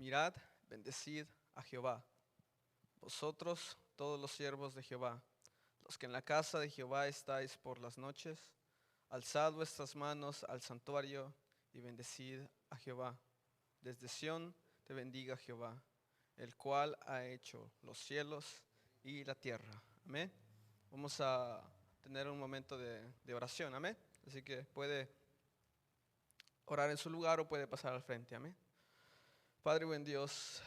Mirad, bendecid a Jehová, vosotros todos los siervos de Jehová, los que en la casa de Jehová estáis por las noches, alzad vuestras manos al santuario y bendecid a Jehová. Desde Sión te bendiga Jehová, el cual ha hecho los cielos y la tierra. Amén. Vamos a tener un momento de oración, amén. Así que puede orar en su lugar o puede pasar al frente, amén. Padre buen Dios,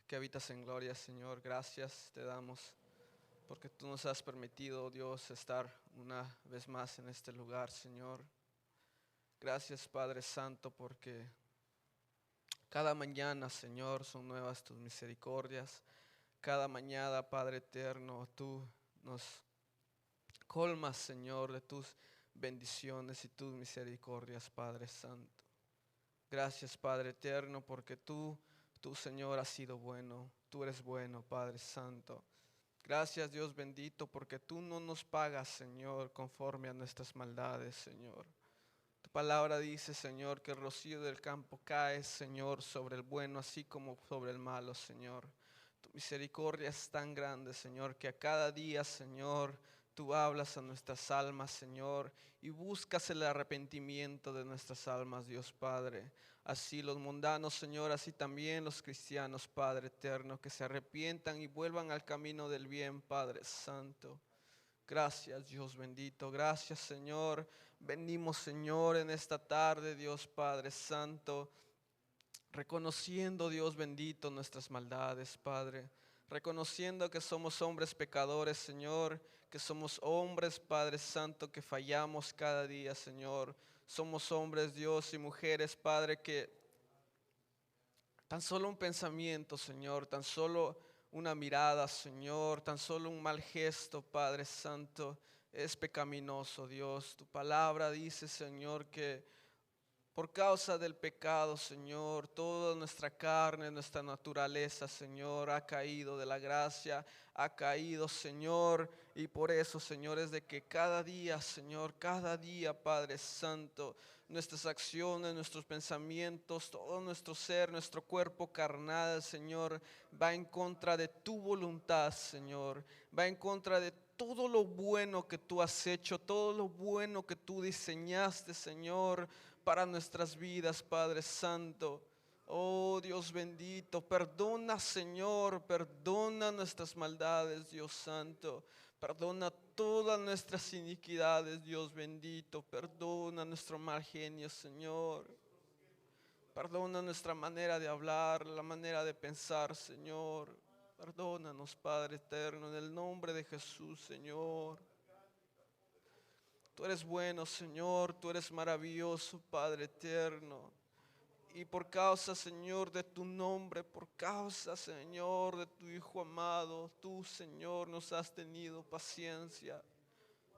que habitas en gloria, Señor, gracias te damos porque tú nos has permitido, Dios, estar una vez más en este lugar, Señor. Gracias, Padre Santo, porque cada mañana, Señor, son nuevas tus misericordias. Cada mañana, Padre eterno, tú nos colmas, Señor, de tus bendiciones y tus misericordias, Padre Santo. Gracias, Padre eterno, porque tú, Señor, has sido bueno. Tú eres bueno, Padre Santo. Gracias, Dios bendito, porque tú no nos pagas, Señor, conforme a nuestras maldades, Señor. Tu palabra dice, Señor, que el rocío del campo cae, Señor, sobre el bueno, así como sobre el malo, Señor. Tu misericordia es tan grande, Señor, que a cada día, Señor, tú hablas a nuestras almas, Señor, y buscas el arrepentimiento de nuestras almas, Dios Padre. Así los mundanos, Señor, así también los cristianos, Padre eterno, que se arrepientan y vuelvan al camino del bien, Padre Santo. Gracias, Dios bendito. Gracias, Señor. Venimos, Señor, en esta tarde, Dios Padre Santo, reconociendo, Dios bendito, nuestras maldades, Padre. Reconociendo que somos hombres pecadores, Señor, que somos hombres, Padre Santo, que fallamos cada día, Señor. Somos hombres, Dios, y mujeres, Padre, que tan solo un pensamiento, Señor, tan solo una mirada, Señor, tan solo un mal gesto, Padre Santo, es pecaminoso, Dios. Tu palabra dice, Señor, que por causa del pecado, Señor, toda nuestra carne, nuestra naturaleza, Señor, ha caído de la gracia, ha caído, Señor, y por eso, Señor, es de que cada día, Señor, cada día, Padre Santo, nuestras acciones, nuestros pensamientos, todo nuestro ser, nuestro cuerpo carnal, Señor, va en contra de tu voluntad, Señor, va en contra de todo lo bueno que tú has hecho, todo lo bueno que tú diseñaste, Señor, para nuestras vidas, Padre Santo. Oh Dios bendito, perdona, Señor, perdona nuestras maldades, Dios Santo. Perdona todas nuestras iniquidades, Dios bendito. Perdona nuestro mal genio, Señor. Perdona nuestra manera de hablar, la manera de pensar, Señor. Perdónanos, Padre eterno, en el nombre de Jesús, Señor. Tú eres bueno, Señor, tú eres maravilloso, Padre eterno. Y por causa, Señor, de tu nombre, por causa, Señor, de tu Hijo amado, tú, Señor, nos has tenido paciencia.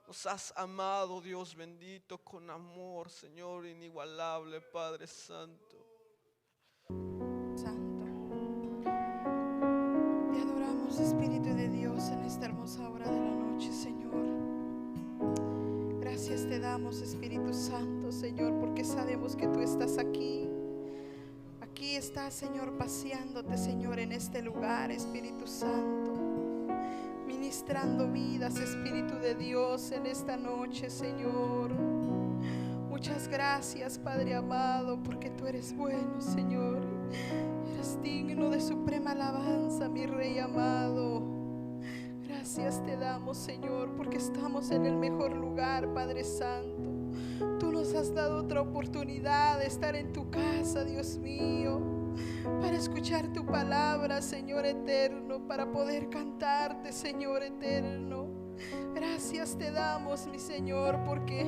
Nos has amado, Dios bendito, con amor, Señor, inigualable, Padre Santo. Santo, te adoramos, Espíritu de Dios, en esta hermosa hora de la noche, Señor. Gracias te damos, Espíritu Santo, Señor, porque sabemos que tú estás aquí. Aquí estás, Señor, paseándote, Señor, en este lugar, Espíritu Santo, ministrando vidas, Espíritu de Dios, en esta noche, Señor. Muchas gracias, Padre amado, porque tú eres bueno, Señor. Eres digno de suprema alabanza, mi Rey amado. Gracias te damos, Señor, porque estamos en el mejor lugar, Padre Santo. Tú nos has dado otra oportunidad de estar en tu casa, Dios mío, para escuchar tu palabra, Señor eterno, para poder cantarte, Señor eterno. Gracias te damos, mi Señor, porque,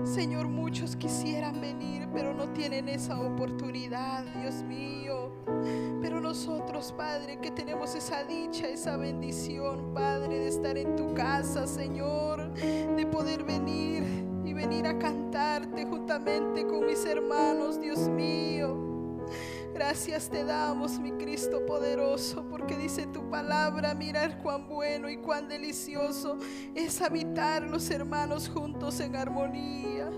Señor, muchos quisieran venir, pero no tienen esa oportunidad, Dios mío. Pero nosotros, Padre, que tenemos esa dicha, esa bendición, Padre, de estar en tu casa, Señor, de poder venir y venir a cantarte juntamente con mis hermanos, Dios mío. Gracias te damos, mi Cristo poderoso, porque dice tu palabra, mirar cuán bueno y cuán delicioso es habitar los hermanos juntos en armonía.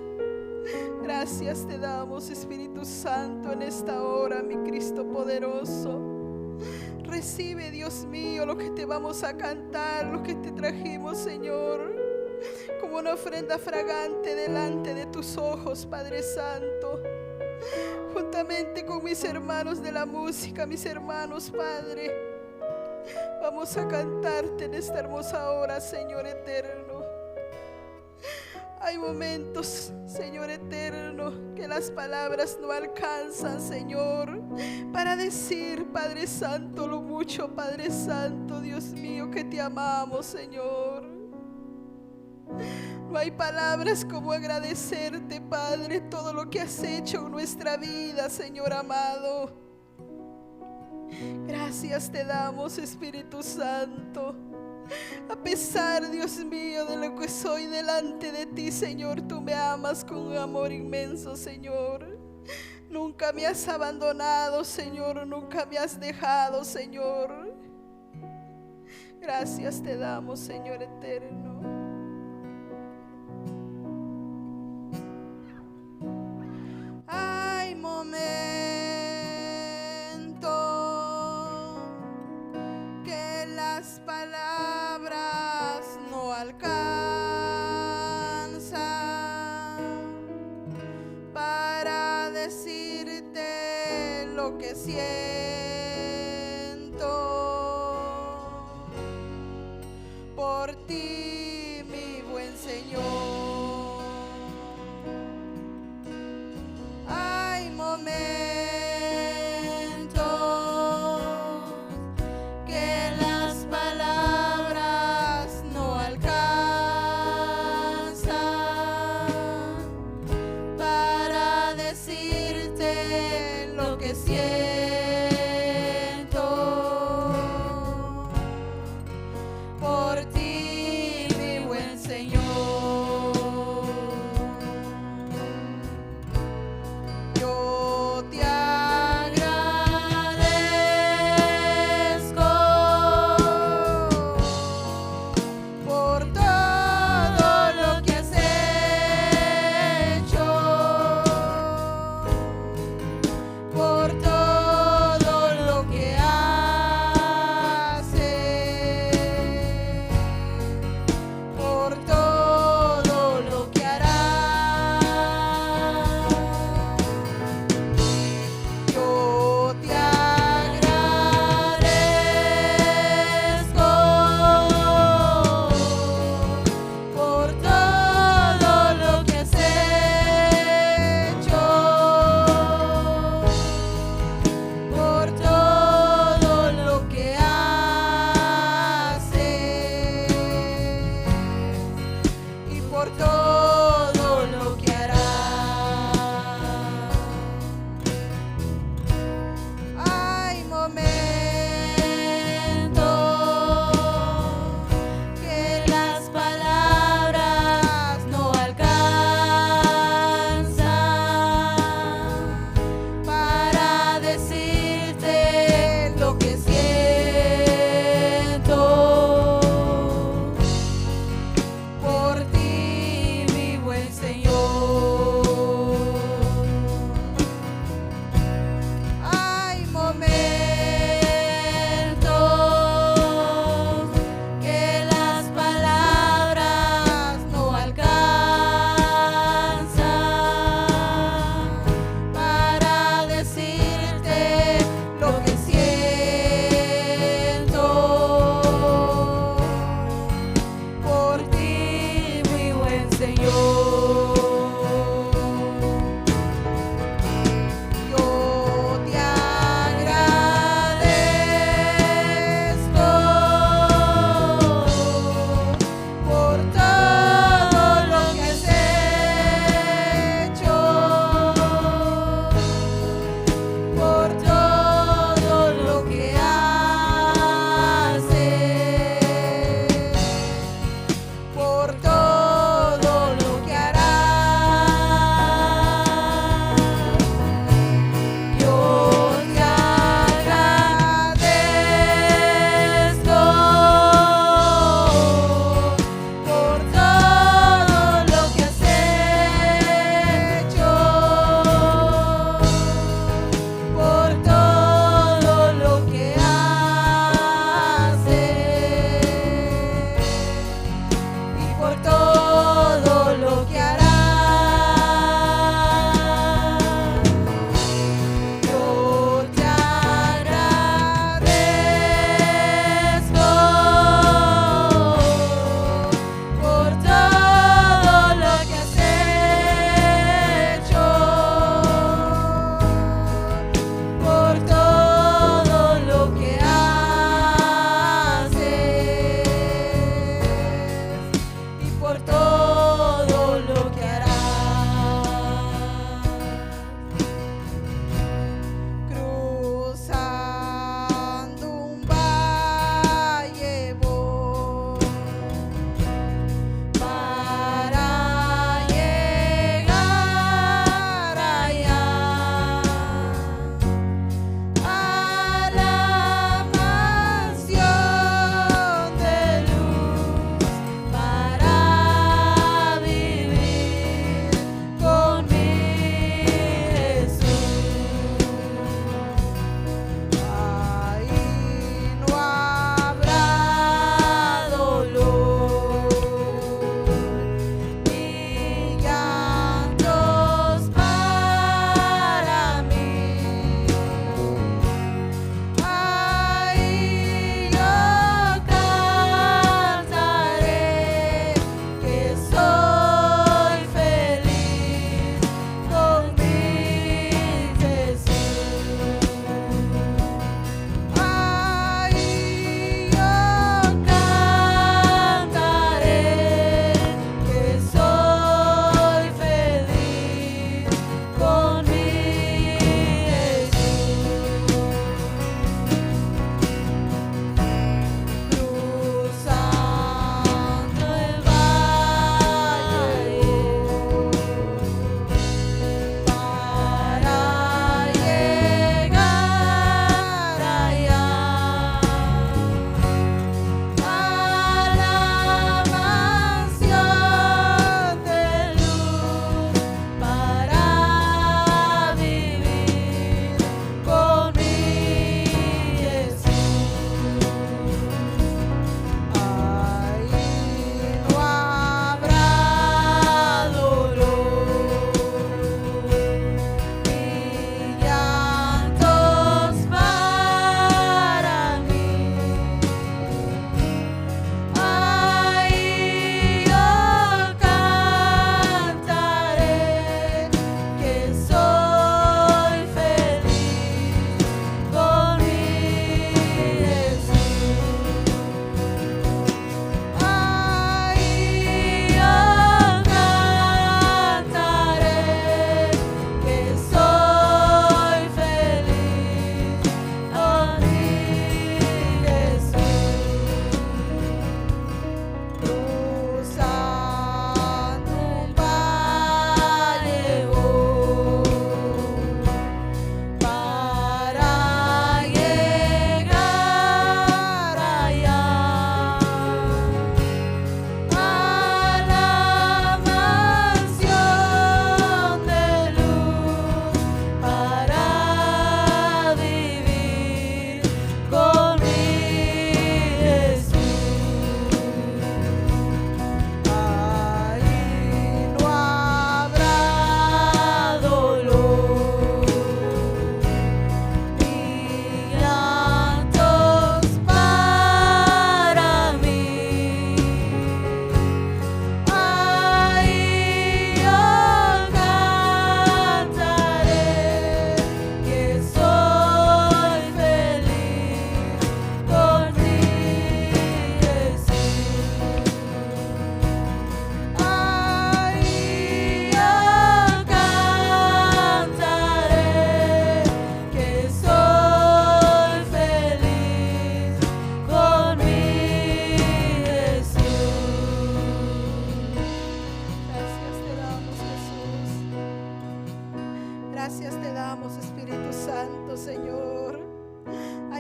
Gracias te damos, Espíritu Santo, en esta hora, mi Cristo poderoso. Recibe, Dios mío, lo que te vamos a cantar, lo que te trajimos, Señor, como una ofrenda fragante delante de tus ojos, Padre Santo. Juntamente con mis hermanos de la música, mis hermanos, Padre, vamos a cantarte en esta hermosa hora, Señor eterno. Hay momentos, Señor eterno, que las palabras no alcanzan, Señor, para decir, Padre Santo, lo mucho, Padre Santo, Dios mío, que te amamos, Señor. No hay palabras como agradecerte, Padre, todo lo que has hecho en nuestra vida, Señor amado. Gracias te damos, Espíritu Santo. A pesar, Dios mío, de lo que soy delante de ti, Señor, tú me amas con un amor inmenso, Señor. Nunca me has abandonado, Señor, nunca me has dejado, Señor. Gracias te damos, Señor eterno. Hay momentos que las palabras no alcanzan para decirte lo que siento por ti, mi buen Señor. Hay momentos que las palabras no alcanzan para decirte lo que siento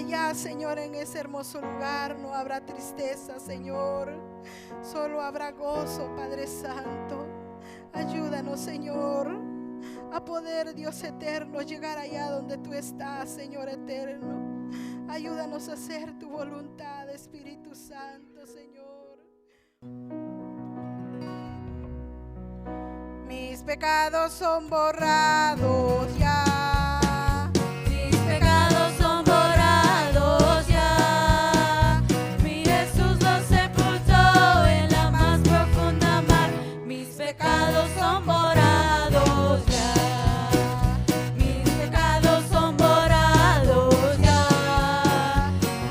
allá, Señor, en ese hermoso lugar no habrá tristeza, Señor, solo habrá gozo, Padre Santo. Ayúdanos, Señor, a poder, Dios eterno, llegar allá donde tú estás, Señor eterno. Ayúdanos a hacer tu voluntad, Espíritu Santo, Señor. Mis pecados son borrados ya. Mis pecados son borrados ya. Mi Jesús los sepultó en la más profunda mar. Mis pecados son borrados ya. Mis pecados son borrados ya.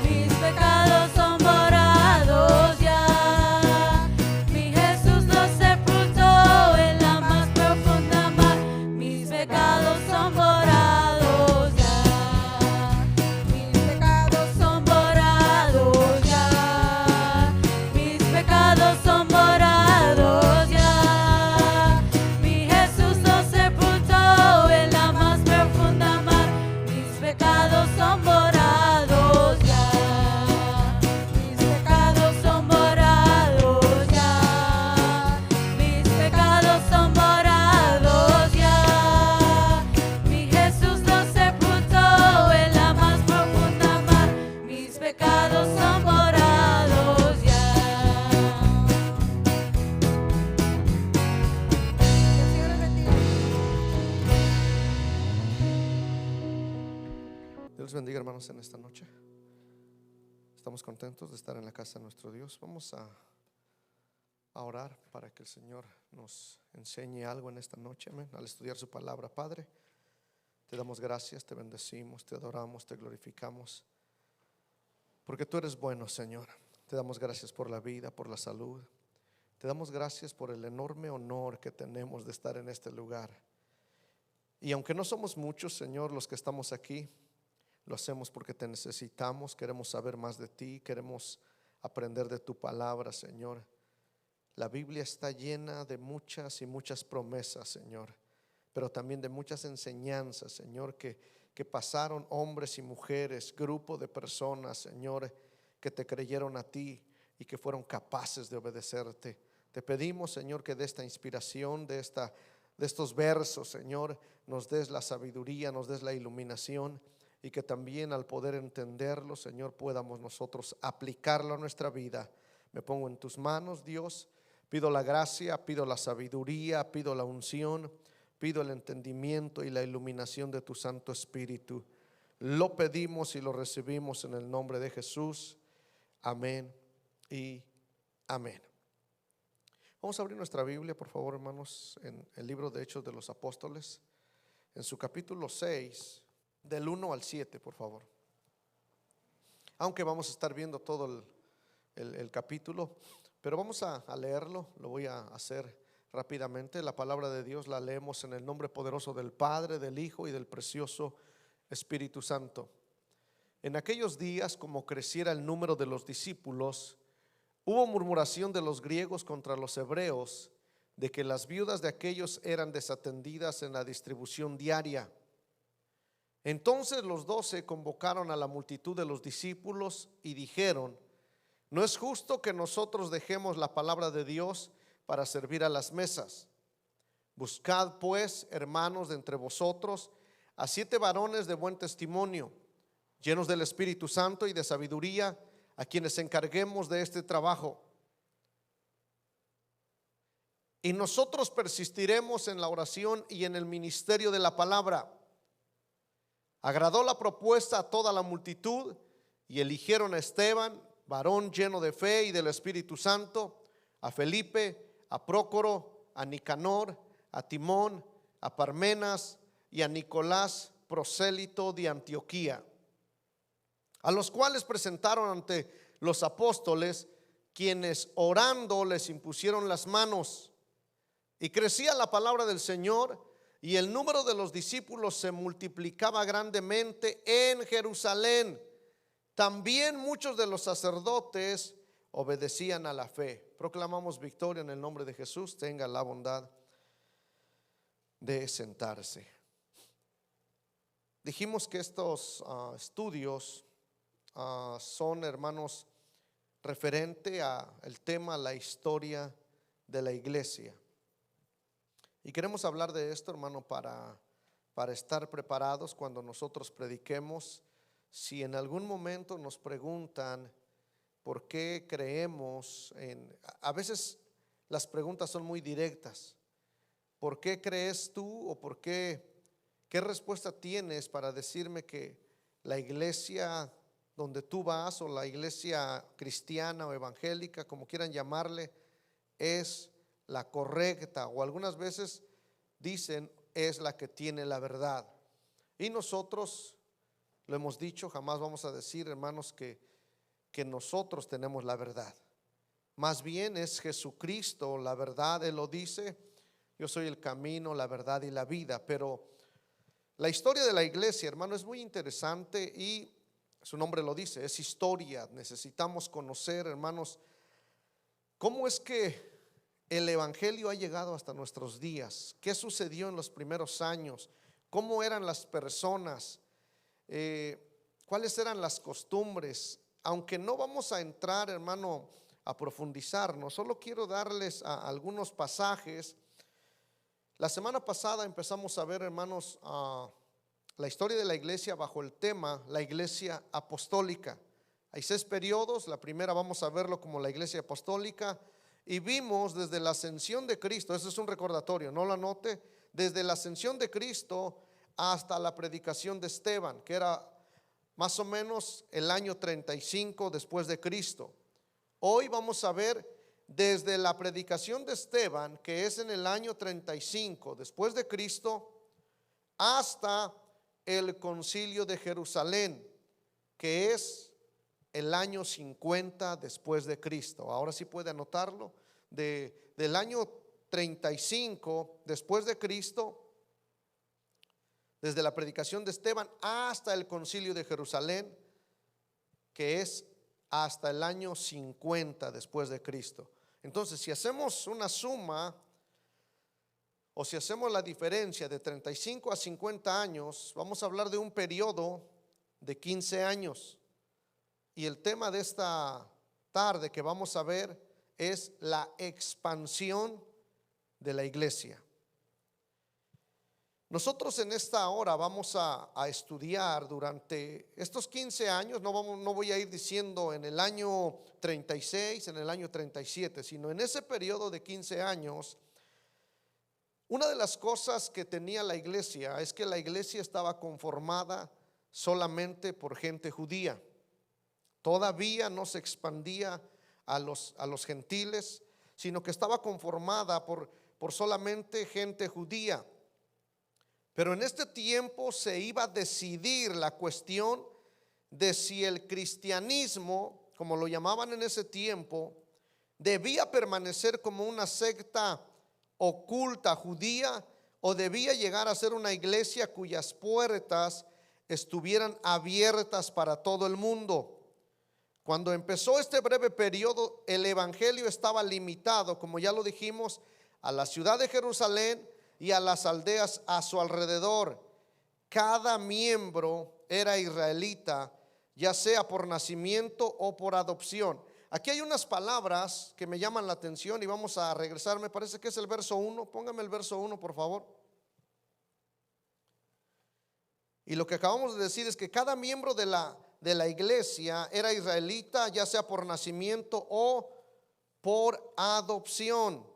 Mis pecados son borrados ya. Mi Jesús los sepultó en la más profunda mar. Mis pecados son borrados ya. Mis pecados son borrados ya. Mis pecados son borrados ya. Mi Jesús los sepultó en la más profunda mar. Mis pecados son borrados ya. Mis pecados son borrados ya. Mis pecados son borrados ya. Mi Jesús los sepultó en la más profunda mar. Mis pecados son borrados ya. Que el Señor les bendiga. Dios les bendiga, hermanos, en esta noche. Estamos contentos de estar en la casa de nuestro Dios. Vamos a orar para que el Señor nos enseñe algo en esta noche, amén. Al estudiar su palabra, Padre, te damos gracias, te bendecimos, te adoramos, te glorificamos, porque tú eres bueno, Señor. Te damos gracias por la vida, por la salud. Te damos gracias por el enorme honor que tenemos de estar en este lugar. Y aunque no somos muchos, Señor, los que estamos aquí, lo hacemos porque te necesitamos, queremos saber más de ti, queremos aprender de tu palabra, Señor. La Biblia está llena de muchas y muchas promesas, Señor, pero también de muchas enseñanzas, Señor, que pasaron hombres y mujeres, grupo de personas, Señor, que te creyeron a ti y que fueron capaces de obedecerte. Te pedimos, Señor, que de esta inspiración, de estos versos, Señor, nos des la sabiduría, nos des la iluminación, y que también al poder entenderlo, Señor, podamos nosotros aplicarlo a nuestra vida. Me pongo en tus manos, Dios. Pido la gracia, pido la sabiduría, pido la unción, pido el entendimiento y la iluminación de tu Santo Espíritu. Lo pedimos y lo recibimos en el nombre de Jesús. Amén y amén. Vamos a abrir nuestra Biblia, por favor, hermanos, en el libro de Hechos de los Apóstoles, en su capítulo 6, del 1 al 7, por favor. Aunque vamos a estar viendo todo el capítulo, pero vamos a leerlo. Lo voy a hacer rápidamente. La palabra de Dios la leemos en el nombre poderoso del Padre, del Hijo y del precioso Espíritu Santo. En aquellos días, como creciera el número de los discípulos, hubo murmuración de los griegos contra los hebreos, de que las viudas de aquellos eran desatendidas en la distribución diaria. Entonces los 12 convocaron a la multitud de los discípulos y dijeron: no es justo que nosotros dejemos la palabra de Dios para servir a las mesas. Buscad pues, hermanos, de entre vosotros a 7 varones de buen testimonio, llenos del Espíritu Santo y de sabiduría, a quienes encarguemos de este trabajo. Y nosotros persistiremos en la oración y en el ministerio de la palabra. Agradó la propuesta a toda la multitud y eligieron a Esteban, varón lleno de fe y del Espíritu Santo, a Felipe, a Prócoro, a Nicanor, a Timón, a Parmenas y a Nicolás, prosélito de Antioquía, a los cuales presentaron ante los apóstoles, quienes orando les impusieron las manos. Y crecía la palabra del Señor, y el número de los discípulos se multiplicaba grandemente en Jerusalén. También muchos de los sacerdotes obedecían a la fe. Proclamamos victoria en el nombre de Jesús. Tenga la bondad de sentarse. Dijimos que estos estudios son, hermanos, referente a el tema, la historia de la iglesia. Y queremos hablar de esto, hermano, para estar preparados cuando nosotros prediquemos. Si en algún momento nos preguntan por qué creemos a veces las preguntas son muy directas. ¿Por qué crees tú? O ¿por qué respuesta tienes para decirme que la iglesia donde tú vas, o la iglesia cristiana o evangélica, como quieran llamarle, es la correcta? O algunas veces dicen es la que tiene la verdad. Y nosotros lo hemos dicho, jamás vamos a decir, hermanos, que nosotros tenemos la verdad. Más bien es Jesucristo la verdad. Él lo dice: yo soy el camino, la verdad y la vida. Pero la historia de la iglesia, hermano, es muy interesante y su nombre lo dice, es historia. Necesitamos conocer, hermanos, cómo es que el evangelio ha llegado hasta nuestros días. ¿Qué sucedió en los primeros años? ¿Cómo eran las personas? ¿Cuáles eran las costumbres? Aunque no vamos a entrar, hermano, a profundizarnos, solo quiero darles algunos pasajes. La semana pasada empezamos a ver, hermanos, la historia de la iglesia bajo el tema la iglesia apostólica. Hay 6 periodos. La primera vamos a verlo como la iglesia apostólica, y vimos desde la ascensión de Cristo. Eso es un recordatorio, no lo anote. Desde la ascensión de Cristo hasta la predicación de Esteban, que era más o menos el año 35 después de Cristo. Hoy vamos a ver desde la predicación de Esteban, que es en el año 35 después de Cristo, hasta el concilio de Jerusalén, que es el año 50 después de Cristo. Ahora sí puede anotarlo. Del año 35 después de Cristo, desde la predicación de Esteban hasta el concilio de Jerusalén, que es hasta el año 50 después de Cristo. Entonces, si hacemos una suma, o si hacemos la diferencia de 35 a 50 años, vamos a hablar de un periodo de 15 años. Y el tema de esta tarde que vamos a ver es la expansión de la iglesia. Nosotros en esta hora vamos a estudiar durante estos 15 años. No voy a ir diciendo en el año 36, en el año 37, sino en ese periodo de 15 años. Una de las cosas que tenía la iglesia es que la iglesia estaba conformada solamente por gente judía. Todavía no se expandía a los gentiles, sino que estaba conformada por solamente gente judía. Pero en este tiempo se iba a decidir la cuestión de si el cristianismo, como lo llamaban en ese tiempo, debía permanecer como una secta oculta judía, o debía llegar a ser una iglesia cuyas puertas estuvieran abiertas para todo el mundo. Cuando empezó este breve periodo, el evangelio estaba limitado, como ya lo dijimos, a la ciudad de Jerusalén y a las aldeas a su alrededor. Cada miembro era israelita, ya sea por nacimiento o por adopción. Aquí hay unas palabras que me llaman la atención y vamos a regresar. Me parece que es el verso 1. Póngame el verso 1, por favor. Y lo que acabamos de decir es que cada miembro de la iglesia era israelita, ya sea por nacimiento o por adopción.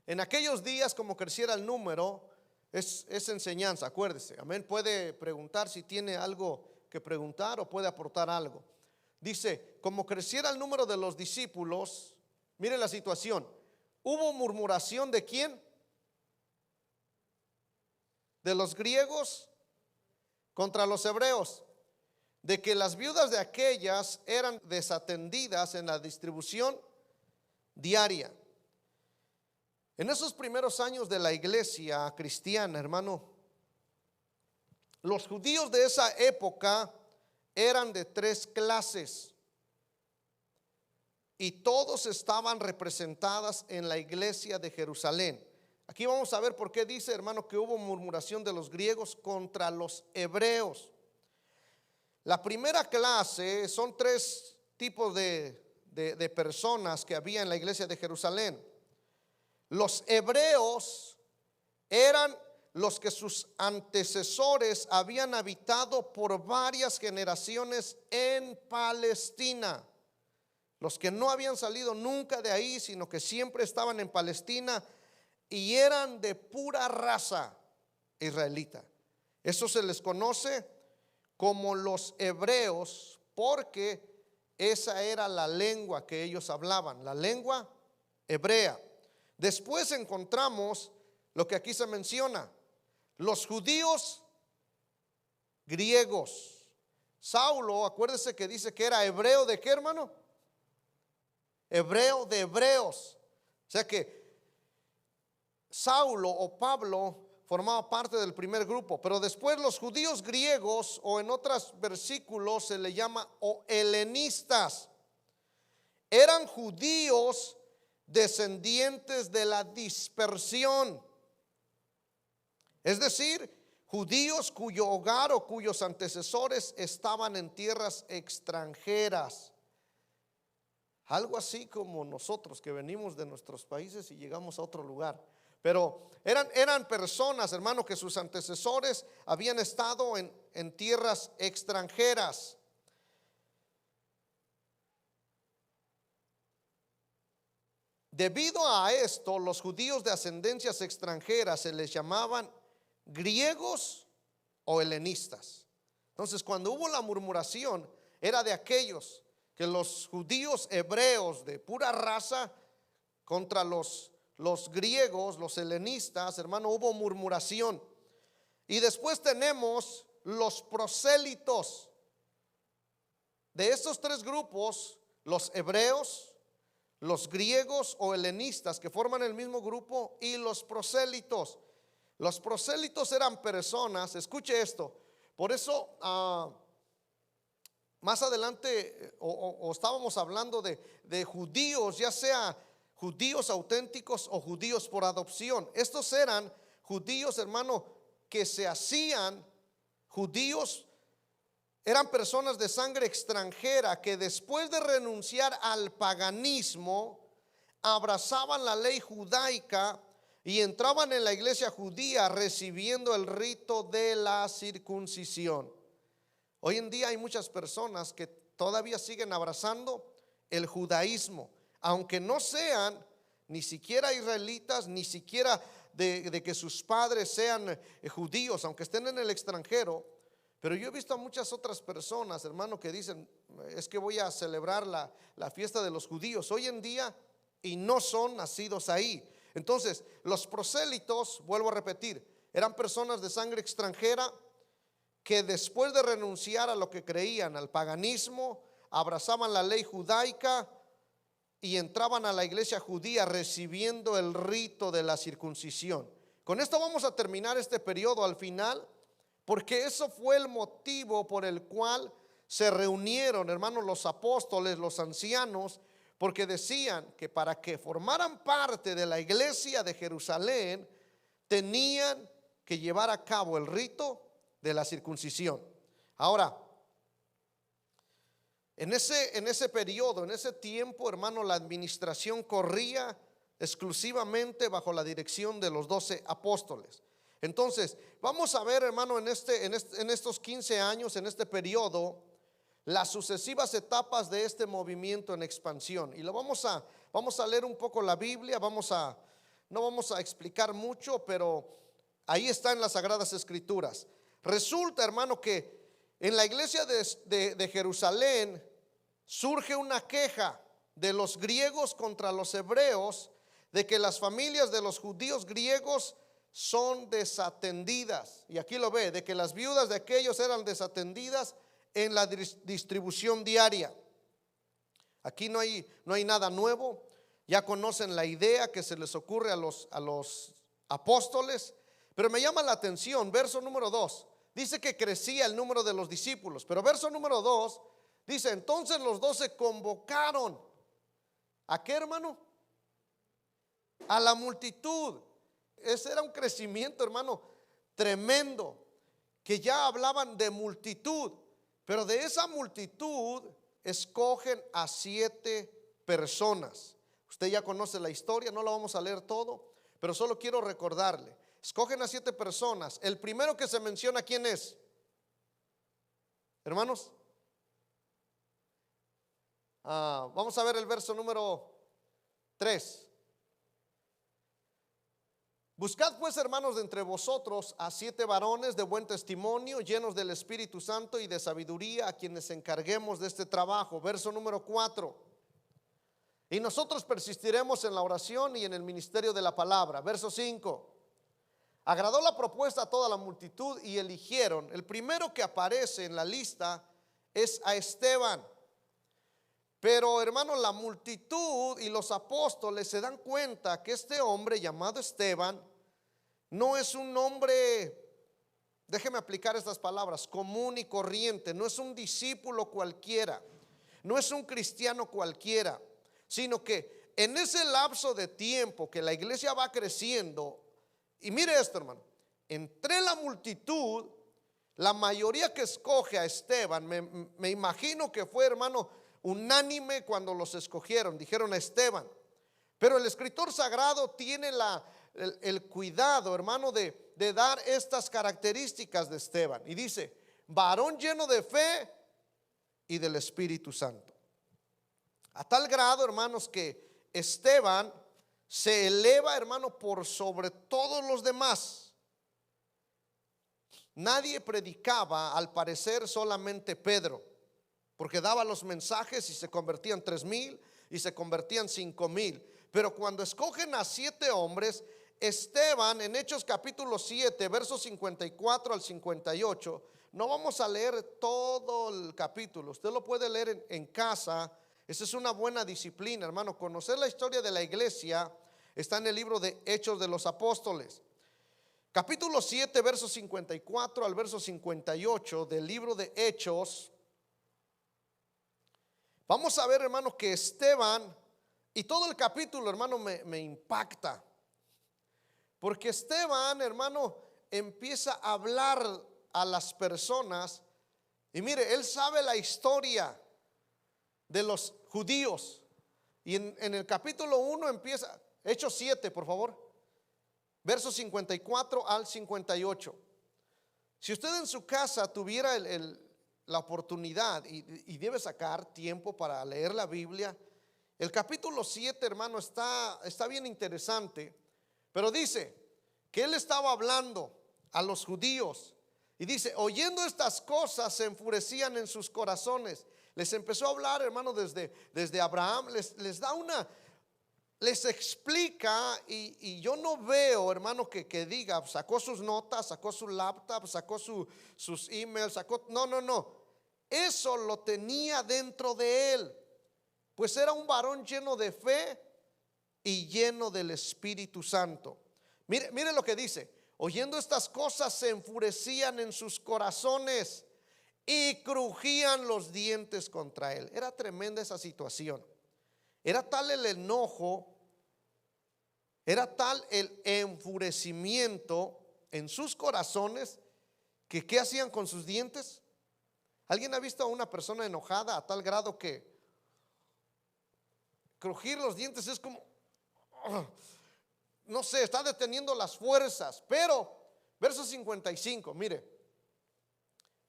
En aquellos días, como creciera el número, es enseñanza, acuérdese, amén. Puede preguntar si tiene algo que preguntar o puede aportar algo. Dice, como creciera el número de los discípulos, mire la situación. ¿Hubo murmuración de quién? De los griegos contra los hebreos, de que las viudas de aquellas eran desatendidas en la distribución diaria. En esos primeros años de la iglesia cristiana, hermano, los judíos de esa época eran de 3 clases y todos estaban representadas en la iglesia de Jerusalén. Aquí vamos a ver por qué dice, hermano, que hubo murmuración de los griegos contra los hebreos. La primera clase son tres tipos de personas que había en la iglesia de Jerusalén. Los hebreos eran los que sus antecesores habían habitado por varias generaciones en Palestina. Los que no habían salido nunca de ahí, sino que siempre estaban en Palestina y eran de pura raza israelita. Eso se les conoce como los hebreos, porque esa era la lengua que ellos hablaban, la lengua hebrea. Después encontramos lo que aquí se menciona, los judíos griegos. Saulo, acuérdese que dice que era hebreo de qué, hermano? Hebreo de hebreos. O sea que Saulo o Pablo formaba parte del primer grupo, pero después los judíos griegos, o en otros versículos se le llama o helenistas, eran judíos descendientes de la dispersión, es decir, judíos cuyo hogar o cuyos antecesores estaban en tierras extranjeras. Algo así como nosotros que venimos de nuestros países y llegamos a otro lugar. Pero eran personas, hermano, que sus antecesores habían estado en tierras extranjeras. Debido a esto, los judíos de ascendencias extranjeras se les llamaban griegos o helenistas. Entonces, cuando hubo la murmuración, era de aquellos que los judíos hebreos de pura raza contra los griegos, los helenistas, hermano, hubo murmuración. Y después tenemos los prosélitos. De estos tres grupos, los hebreos, los griegos o helenistas, que forman el mismo grupo, y los prosélitos. Los prosélitos eran personas, escuche esto, por eso más adelante o estábamos hablando de judíos, ya sea judíos auténticos o judíos por adopción. Estos eran judíos, hermano, que se hacían judíos, eran personas de sangre extranjera que después de renunciar al paganismo, abrazaban la ley judaica y entraban en la iglesia judía recibiendo el rito de la circuncisión. Hoy en día hay muchas personas que todavía siguen abrazando el judaísmo, aunque no sean ni siquiera israelitas, ni siquiera de que sus padres sean judíos, aunque estén en el extranjero. Pero yo he visto a muchas otras personas, hermano, que dicen, es que voy a celebrar la fiesta de los judíos hoy en día, y no son nacidos ahí. Entonces, los prosélitos, vuelvo a repetir, eran personas de sangre extranjera que después de renunciar a lo que creían, al paganismo, abrazaban la ley judaica y entraban a la iglesia judía recibiendo el rito de la circuncisión. Con esto vamos a terminar este periodo al final, porque eso fue el motivo por el cual se reunieron, hermanos, los apóstoles, los ancianos, porque decían que para que formaran parte de la iglesia de Jerusalén tenían que llevar a cabo el rito de la circuncisión. Ahora, en ese periodo, en ese tiempo, hermano, la administración corría exclusivamente bajo la dirección de los 12 apóstoles. Entonces, vamos a ver, hermano, en estos 15 años, en este periodo, las sucesivas etapas de este movimiento en expansión. Y vamos a leer un poco la Biblia, no vamos a explicar mucho, pero ahí está en las Sagradas Escrituras. Resulta, hermano, que en la iglesia de Jerusalén surge una queja de los griegos contra los hebreos, de que las familias de los judíos griegos son desatendidas. Y aquí lo ve, de que las viudas de aquellos eran desatendidas en la distribución diaria. Aquí no hay nada nuevo. Ya conocen la idea que se les ocurre a los apóstoles. Pero me llama la atención, verso número 2, dice que crecía el número de los discípulos. Pero verso número 2 dice, entonces los 12 convocaron ¿a qué, hermano? A la multitud Ese era un crecimiento, hermano, tremendo, que ya hablaban de multitud, pero de esa multitud escogen a 7 personas. Usted ya conoce la historia, no la vamos a leer todo, pero solo quiero recordarle. Escogen a 7 personas. El primero que se menciona, ¿quién es? Hermanos, vamos a ver el verso número 3. Buscad pues, hermanos, de entre vosotros a 7 varones de buen testimonio, llenos del Espíritu Santo y de sabiduría, a quienes encarguemos de este trabajo. Verso número 4. Y nosotros persistiremos en la oración y en el ministerio de la palabra. Verso 5. Agradó la propuesta a toda la multitud y eligieron. El primero que aparece en la lista es a Esteban. Pero, hermano, la multitud y los apóstoles se dan cuenta que este hombre llamado Esteban no es un hombre, déjeme aplicar estas palabras, común y corriente. No es un discípulo cualquiera, no es un cristiano cualquiera, sino que en ese lapso de tiempo que la iglesia va creciendo, y mire esto, hermano, entre la multitud, la mayoría que escoge a Esteban, me imagino que fue, hermano, unánime cuando los escogieron, dijeron a Esteban. Pero el escritor sagrado tiene el cuidado, hermano, de dar estas características de Esteban. Y dice, varón lleno de fe y del Espíritu Santo. A tal grado, hermanos, que Esteban se eleva, hermano, por sobre todos los demás. Nadie predicaba, al parecer, solamente Pedro, porque daba los mensajes y se convertían 3,000 y se convertían 5,000. Pero cuando escogen a 7 hombres, Esteban, en Hechos capítulo 7, versos 54 al 58, no vamos a leer todo el capítulo, usted lo puede leer en casa. Esa es una buena disciplina, hermano. Conocer la historia de la iglesia está en el libro de Hechos de los Apóstoles. Capítulo 7, versos 54 al verso 58 del libro de Hechos. Vamos a ver, hermano, que Esteban, y todo el capítulo, hermano, me impacta. Porque Esteban, hermano, empieza a hablar a las personas. Y mire, él sabe la historia de los judíos. Y en el capítulo 1 empieza, Hechos 7, por favor, versos 54 al 58. Si usted en su casa tuviera la oportunidad y debe sacar tiempo para leer la Biblia, el capítulo 7, hermano, está bien interesante. Pero dice que él estaba hablando a los judíos y dice, oyendo estas cosas se enfurecían en sus corazones. Les empezó a hablar, hermano, desde Abraham, les explica, y yo no veo, hermano, que diga, sacó sus notas, sacó su laptop, sacó sus emails, no. Eso lo tenía dentro de él, pues era un varón lleno de fe y lleno del Espíritu Santo. Mire lo que dice, oyendo estas cosas se enfurecían en sus corazones y crujían los dientes contra él. Era tremenda esa situación. Era tal el enojo, era tal el enfurecimiento en sus corazones que ¿qué hacían con sus dientes? ¿Alguien ha visto a una persona enojada a tal grado que crujir los dientes es como, no sé, está deteniendo las fuerzas? Pero, verso 55, mire,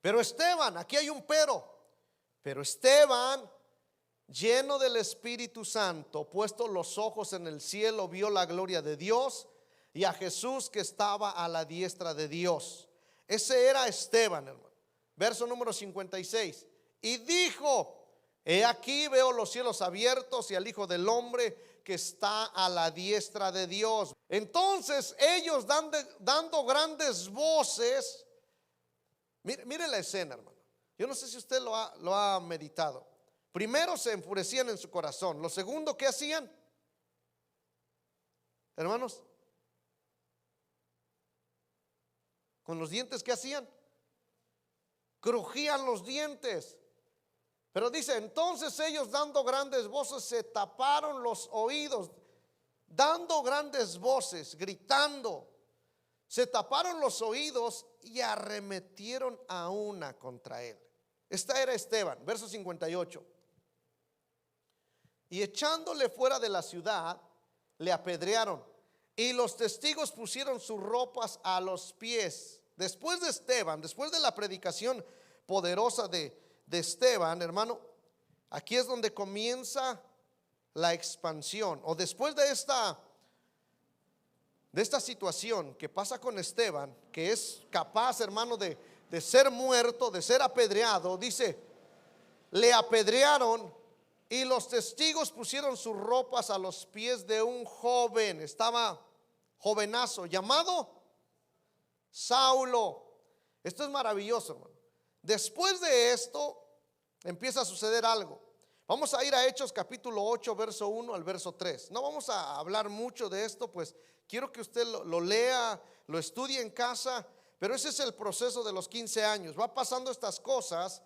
pero Esteban, aquí hay un pero Esteban, lleno del Espíritu Santo, puesto los ojos en el cielo, vio la gloria de Dios y a Jesús que estaba a la diestra de Dios. Ese era Esteban, hermano. Verso número 56. Y dijo, he aquí veo los cielos abiertos y al Hijo del Hombre que está a la diestra de Dios. Entonces ellos dando grandes voces. Mire la escena, hermano. Yo no sé si usted lo ha meditado. Primero se enfurecían en su corazón. Lo segundo, ¿qué hacían? Hermanos, con los dientes, ¿qué hacían? Crujían los dientes. Pero dice, entonces ellos dando grandes voces se taparon los oídos. dando grandes voces, gritando. Se taparon los oídos y arremetieron a una contra él. Esta era Esteban, verso 58. Y echándole fuera de la ciudad, le apedrearon. Y los testigos pusieron sus ropas a los pies. Después de Esteban, después de la predicación poderosa de Esteban, hermano, aquí es donde comienza la expansión. O después de esta situación que pasa con Esteban, que es capaz, hermano, de ser muerto, de ser apedreado, dice, le apedrearon y los testigos pusieron sus ropas a los pies de un joven, estaba jovenazo, llamado Saulo. Esto es maravilloso, hermano. Después de esto empieza a suceder algo. Vamos a ir a Hechos capítulo 8, verso 1 al verso 3. No vamos a hablar mucho de esto, pues quiero que usted lo lea, lo estudie en casa. Pero ese es el proceso de los 15 años. Va pasando estas cosas.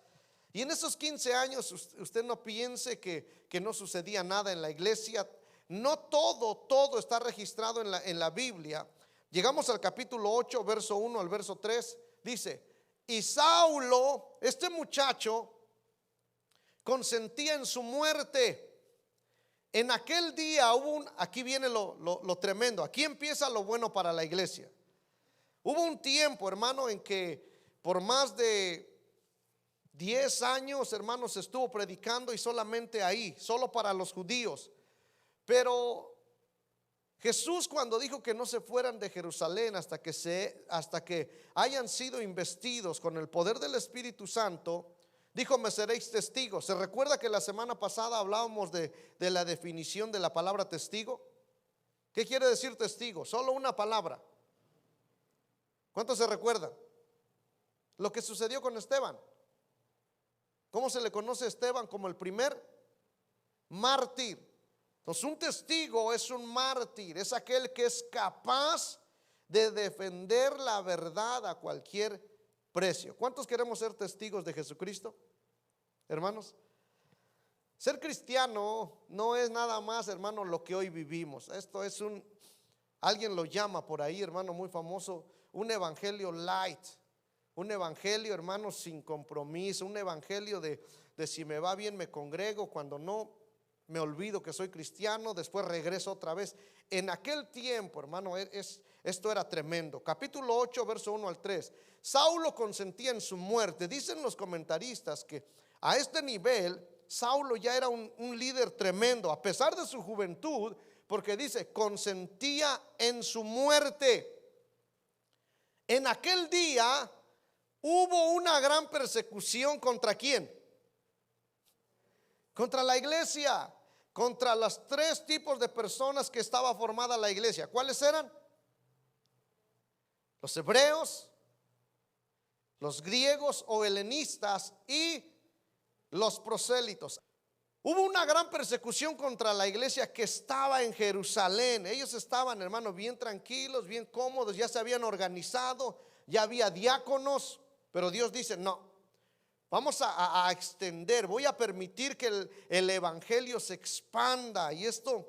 Y en esos 15 años usted no piense que no sucedía nada en la iglesia. No todo está registrado en la Biblia. Llegamos al capítulo 8, verso 1 al verso 3. Dice, y Saulo, este muchacho, consentía en su muerte. En aquel día aquí viene lo tremendo. Aquí empieza lo bueno para la iglesia. Hubo un tiempo, hermano, en que por más de 10 años, hermanos, se estuvo predicando y solamente ahí, solo para los judíos. Pero Jesús, cuando dijo que no se fueran de Jerusalén hasta que hayan sido investidos con el poder del Espíritu Santo, dijo: me seréis testigos. ¿Se recuerda que la semana pasada hablábamos de la definición de la palabra testigo? ¿Qué quiere decir testigo? Solo una palabra. ¿Cuántos se recuerdan? Lo que sucedió con Esteban. ¿Cómo se le conoce a Esteban? Como el primer mártir. Entonces, un testigo es un mártir, es aquel que es capaz de defender la verdad a cualquier precio. ¿Cuántos queremos ser testigos de Jesucristo, hermanos? Ser cristiano no es nada más, hermano, lo que hoy vivimos. Esto es alguien lo llama por ahí, hermano, muy famoso, un evangelio light. Un evangelio, hermano, sin compromiso. Un evangelio de si me va bien me congrego, cuando no me olvido que soy cristiano, después regreso otra vez. En aquel tiempo, hermano, esto era tremendo. Capítulo 8, verso 1 al 3. Saulo consentía en su muerte. Dicen los comentaristas que a este nivel Saulo ya era un líder tremendo, a pesar de su juventud, porque dice, consentía en su muerte. En aquel día hubo una gran persecución. ¿Contra quién? Contra la iglesia, contra los 3 tipos de personas que estaba formada la iglesia. ¿Cuáles eran? Los hebreos, los griegos o helenistas y los prosélitos. Hubo una gran persecución contra la iglesia que estaba en Jerusalén. Ellos estaban, hermano, bien tranquilos, bien cómodos, ya se habían organizado, ya había diáconos. Pero Dios dice, no, vamos a extender, voy a permitir que el evangelio se expanda. Y esto,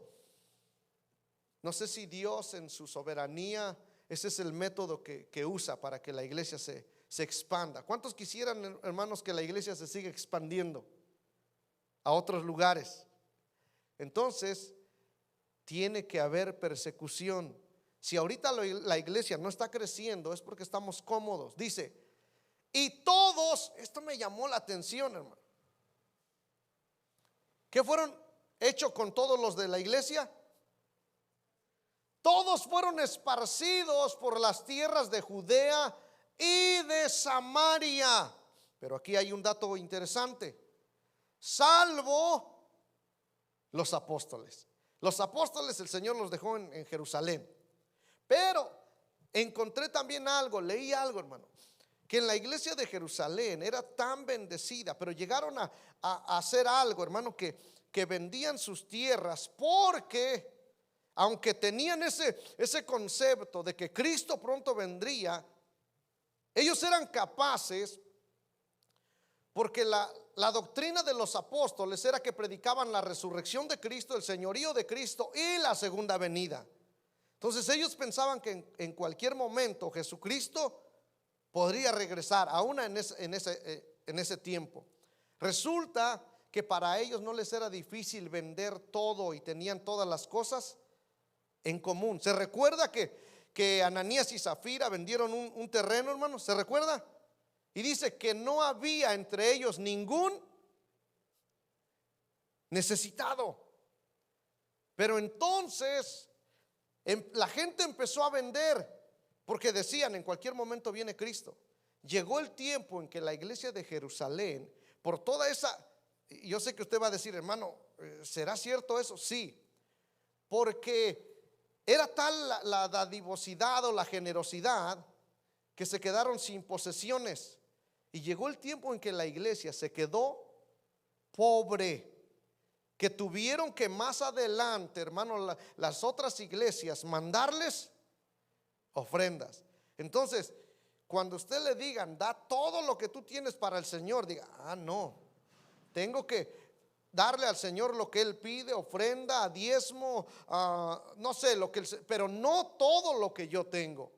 no sé si Dios en su soberanía, ese es el método que usa para que la iglesia se expanda. ¿Cuántos quisieran, hermanos, que la iglesia se siga expandiendo a otros lugares? Entonces, tiene que haber persecución. Si ahorita la iglesia no está creciendo, es porque estamos cómodos. Dice, y todos, esto me llamó la atención, hermano. ¿Qué fueron hechos con todos los de la iglesia? Todos fueron esparcidos por las tierras de Judea y de Samaria. Pero aquí hay un dato interesante. Salvo los apóstoles. Los apóstoles el Señor los dejó en Jerusalén. Pero encontré también algo, leí algo, hermano, que en la iglesia de Jerusalén era tan bendecida, pero llegaron a hacer algo, hermano, que vendían sus tierras, porque aunque tenían ese concepto de que Cristo pronto vendría, ellos eran capaces porque la doctrina de los apóstoles era que predicaban la resurrección de Cristo, el señorío de Cristo y la segunda venida. Entonces ellos pensaban que en cualquier momento Jesucristo podría regresar, aún en ese tiempo. Resulta que para ellos no les era difícil vender todo y tenían todas las cosas en común. ¿Se recuerda que Ananías y Zafira vendieron un terreno, hermanos? ¿Se recuerda? Y dice que no había entre ellos ningún necesitado. Pero entonces la gente empezó a vender, porque decían, en cualquier momento viene Cristo. Llegó el tiempo en que la iglesia de Jerusalén, por toda esa, yo sé que usted va a decir, hermano, ¿será cierto eso? Sí, porque era tal la dadivosidad o la generosidad que se quedaron sin posesiones. Y llegó el tiempo en que la iglesia se quedó pobre, que tuvieron que más adelante, hermano, las otras iglesias mandarles ofrendas. Entonces, cuando usted le digan, da todo lo que tú tienes para el Señor, diga, no, tengo que darle al Señor lo que Él pide, ofrenda, diezmo, no sé, pero no todo lo que yo tengo.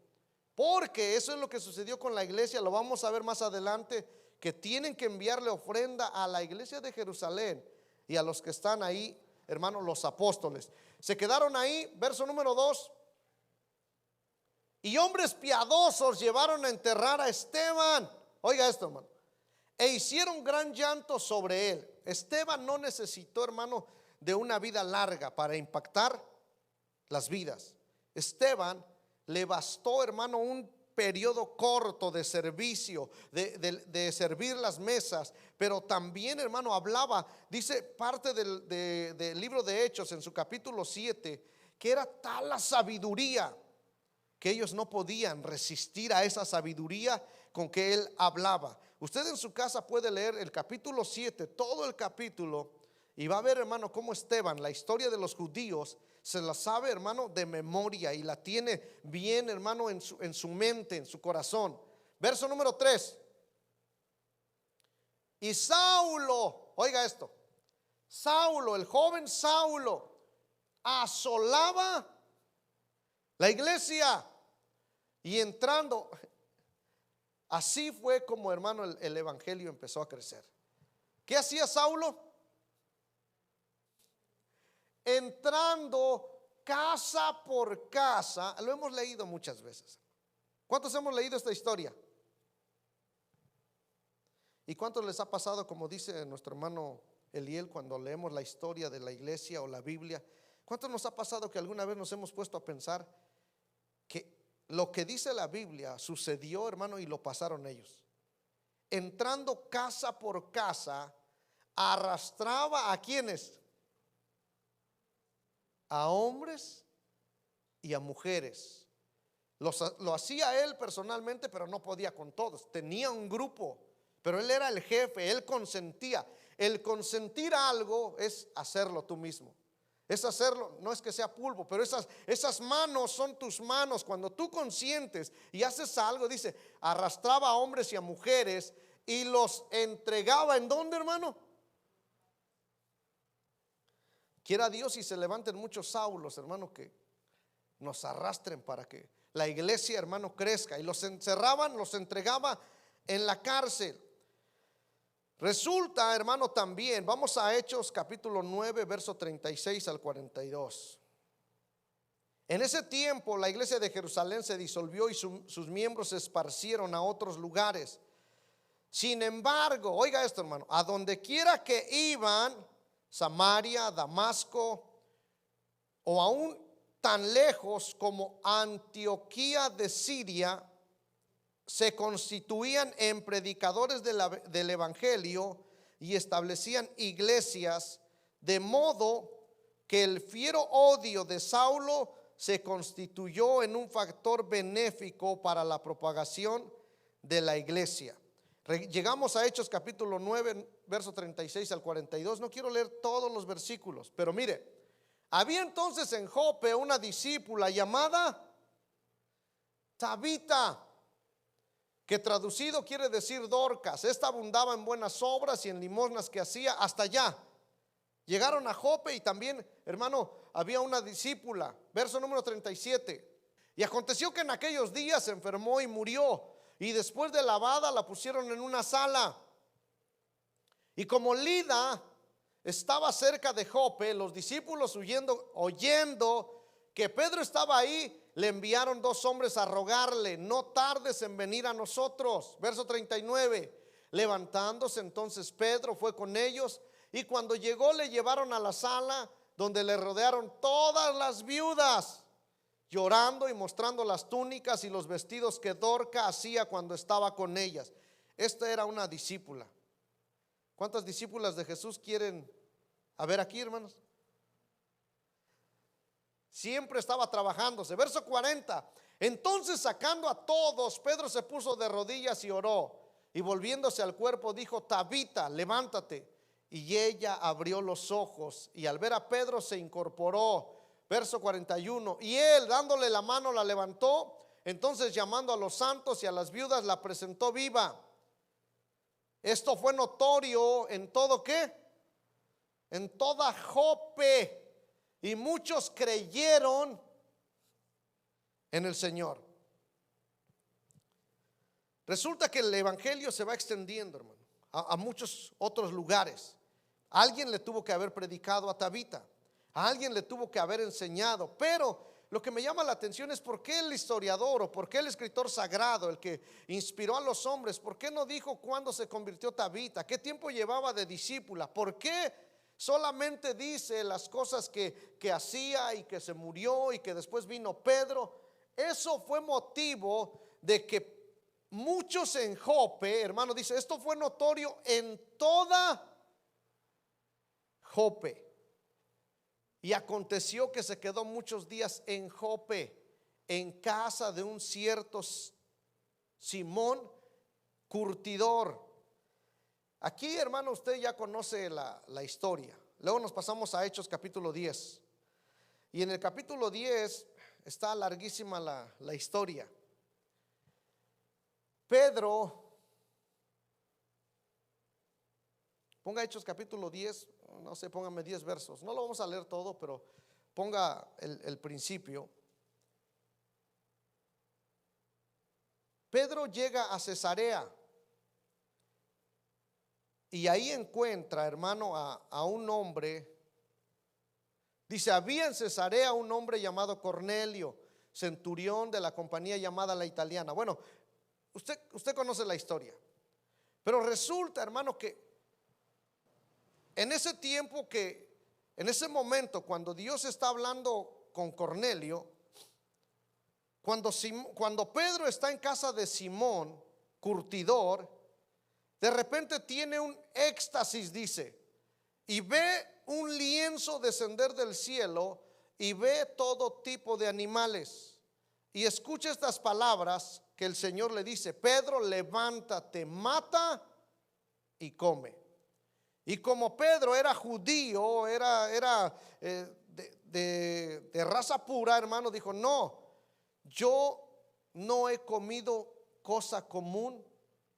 Porque eso es lo que sucedió con la iglesia, lo vamos a ver más adelante, que tienen que enviarle ofrenda a la iglesia de Jerusalén y a los que están ahí, hermanos, los apóstoles. Se quedaron ahí, verso número 2. Y hombres piadosos llevaron a enterrar a Esteban. Oiga esto, hermano. E hicieron gran llanto sobre él. Esteban no necesitó, hermano, de una vida larga para impactar las vidas. Esteban le bastó, hermano, un periodo corto de servicio, de servir las mesas. Pero también, hermano, hablaba, dice parte del libro de Hechos en su capítulo 7, que era tal la sabiduría que ellos no podían resistir a esa sabiduría con que él hablaba. Usted en su casa puede leer el capítulo 7, todo el capítulo, y va a ver, hermano, cómo Esteban, la historia de los judíos, se la sabe, hermano, de memoria, y la tiene bien, hermano, en su mente, en su corazón. Verso número 3. Y Saulo, oiga esto, Saulo, el joven Saulo, asolaba la iglesia, y entrando, así fue como, hermano, el evangelio empezó a crecer. ¿Qué hacía Saulo? Entrando casa por casa. Lo hemos leído muchas veces. ¿Cuántos hemos leído esta historia? ¿Y cuántos les ha pasado, como dice nuestro hermano Eliel, cuando leemos la historia de la iglesia o la Biblia? ¿Cuántos nos ha pasado que alguna vez nos hemos puesto a pensar que lo que dice la Biblia sucedió, hermano, y lo pasaron ellos? Entrando casa por casa, arrastraba a quienes, a hombres y a mujeres. Lo hacía él personalmente, pero no podía con todos. Tenía un grupo, pero él era el jefe, él consentía. El consentir algo es hacerlo tú mismo. Es hacerlo, no es que sea pulpo, pero esas manos son tus manos. Cuando tú consientes y haces algo, dice, arrastraba a hombres y a mujeres y los entregaba. ¿En dónde, hermano? Quiera Dios y se levanten muchos Saulos, hermano, que nos arrastren para que la iglesia, hermano, crezca. Y los encerraban, los entregaba en la cárcel. Resulta, hermano, también, vamos a Hechos capítulo 9, verso 36 al 42. En ese tiempo la iglesia de Jerusalén se disolvió y sus miembros se esparcieron a otros lugares. Sin embargo, oiga esto, hermano, a donde quiera que iban, Samaria, Damasco, o aún tan lejos como Antioquía de Siria, se constituían en predicadores del evangelio y establecían iglesias, de modo que el fiero odio de Saulo se constituyó en un factor benéfico para la propagación de la iglesia. Llegamos a Hechos capítulo 9, verso 36 al 42. No quiero leer todos los versículos, pero mire, había entonces en Jope una discípula llamada Tabita, que traducido quiere decir Dorcas. Esta abundaba en buenas obras y en limosnas que hacía hasta allá. Llegaron a Jope y también, hermano, había una discípula. Verso número 37. Y aconteció que en aquellos días se enfermó y murió, y después de lavada la pusieron en una sala. Y como Lida estaba cerca de Jope, los discípulos oyendo que Pedro estaba ahí, le enviaron 2 hombres a rogarle: no tardes en venir a nosotros. Verso 39. Levantándose entonces Pedro fue con ellos, y cuando llegó le llevaron a la sala, donde le rodearon todas las viudas, llorando y mostrando las túnicas y los vestidos que Dorca hacía cuando estaba con ellas. Esta era una discípula. ¿Cuántas discípulas de Jesús quieren haber aquí, hermanos? Siempre estaba trabajándose. Verso 40. Entonces, sacando a todos, Pedro se puso de rodillas y oró, y volviéndose al cuerpo dijo: Tabita, levántate. Y ella abrió los ojos, y al ver a Pedro se incorporó. Verso 41. Y él, dándole la mano, la levantó. Entonces, llamando a los santos y a las viudas, la presentó viva. Esto fue notorio en todo ¿qué? En toda Jope, y muchos creyeron en el Señor. Resulta que el evangelio se va extendiendo, hermano, a muchos otros lugares. Alguien le tuvo que haber predicado a Tabita, a alguien le tuvo que haber enseñado. Pero lo que me llama la atención es por qué el historiador, o por qué el escritor sagrado, el que inspiró a los hombres, por qué no dijo cuándo se convirtió Tabita, qué tiempo llevaba de discípula, por qué solamente dice las cosas que hacía y que se murió y que después vino Pedro. Eso fue motivo de que muchos en Jope, hermano, dice, esto fue notorio en toda Jope. Y aconteció que se quedó muchos días en Jope, en casa de un cierto Simón curtidor. Aquí, hermano, usted ya conoce la historia. Luego nos pasamos a Hechos capítulo 10. Y en el capítulo 10 está larguísima la historia. Pedro, ponga Hechos capítulo 10, no sé, póngame 10 versos. No lo vamos a leer todo, pero ponga el principio. Pedro llega a Cesarea y ahí encuentra, hermano, a un hombre. Dice: había en Cesarea un hombre llamado Cornelio, centurión de la compañía llamada La Italiana. Bueno, usted conoce la historia. Pero resulta, hermano, que en ese tiempo, en ese momento, cuando Dios está hablando con Cornelio, cuando Pedro está en casa de Simón, curtidor, de repente tiene un éxtasis, dice, y ve un lienzo descender del cielo y ve todo tipo de animales. Y escucha estas palabras que el Señor le dice: Pedro, levántate, mata y come. Y como Pedro era judío, era de raza pura, hermano, dijo: no, yo no he comido cosa común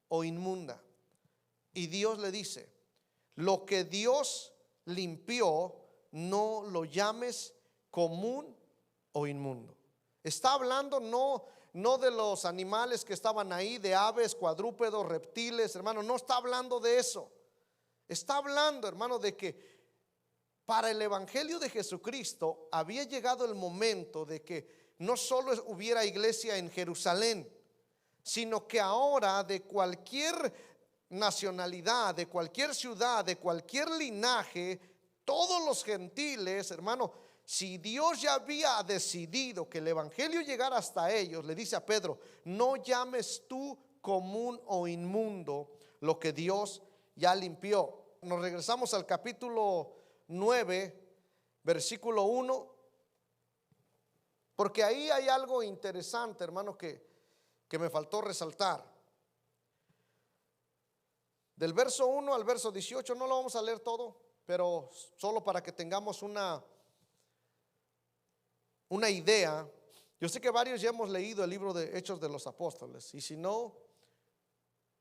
o inmunda. Y Dios le dice: lo que Dios limpió, no lo llames común o inmundo. Está hablando no de los animales que estaban ahí, de aves, cuadrúpedos, reptiles, hermano, no está hablando de eso. Está hablando, hermano, de que para el evangelio de Jesucristo había llegado el momento de que no solo hubiera iglesia en Jerusalén, sino que ahora de cualquier nacionalidad, de cualquier ciudad, de cualquier linaje, todos los gentiles, hermano, si Dios ya había decidido que el evangelio llegara hasta ellos, le dice a Pedro: no llames tú común o inmundo lo que Dios ya limpió. Nos regresamos al capítulo 9, versículo 1, porque ahí hay algo interesante, hermano, que me faltó resaltar. Del verso 1 al verso 18, no lo vamos a leer todo, pero solo para que tengamos una idea. Yo sé que varios ya hemos leído el libro de Hechos de los Apóstoles, y si no,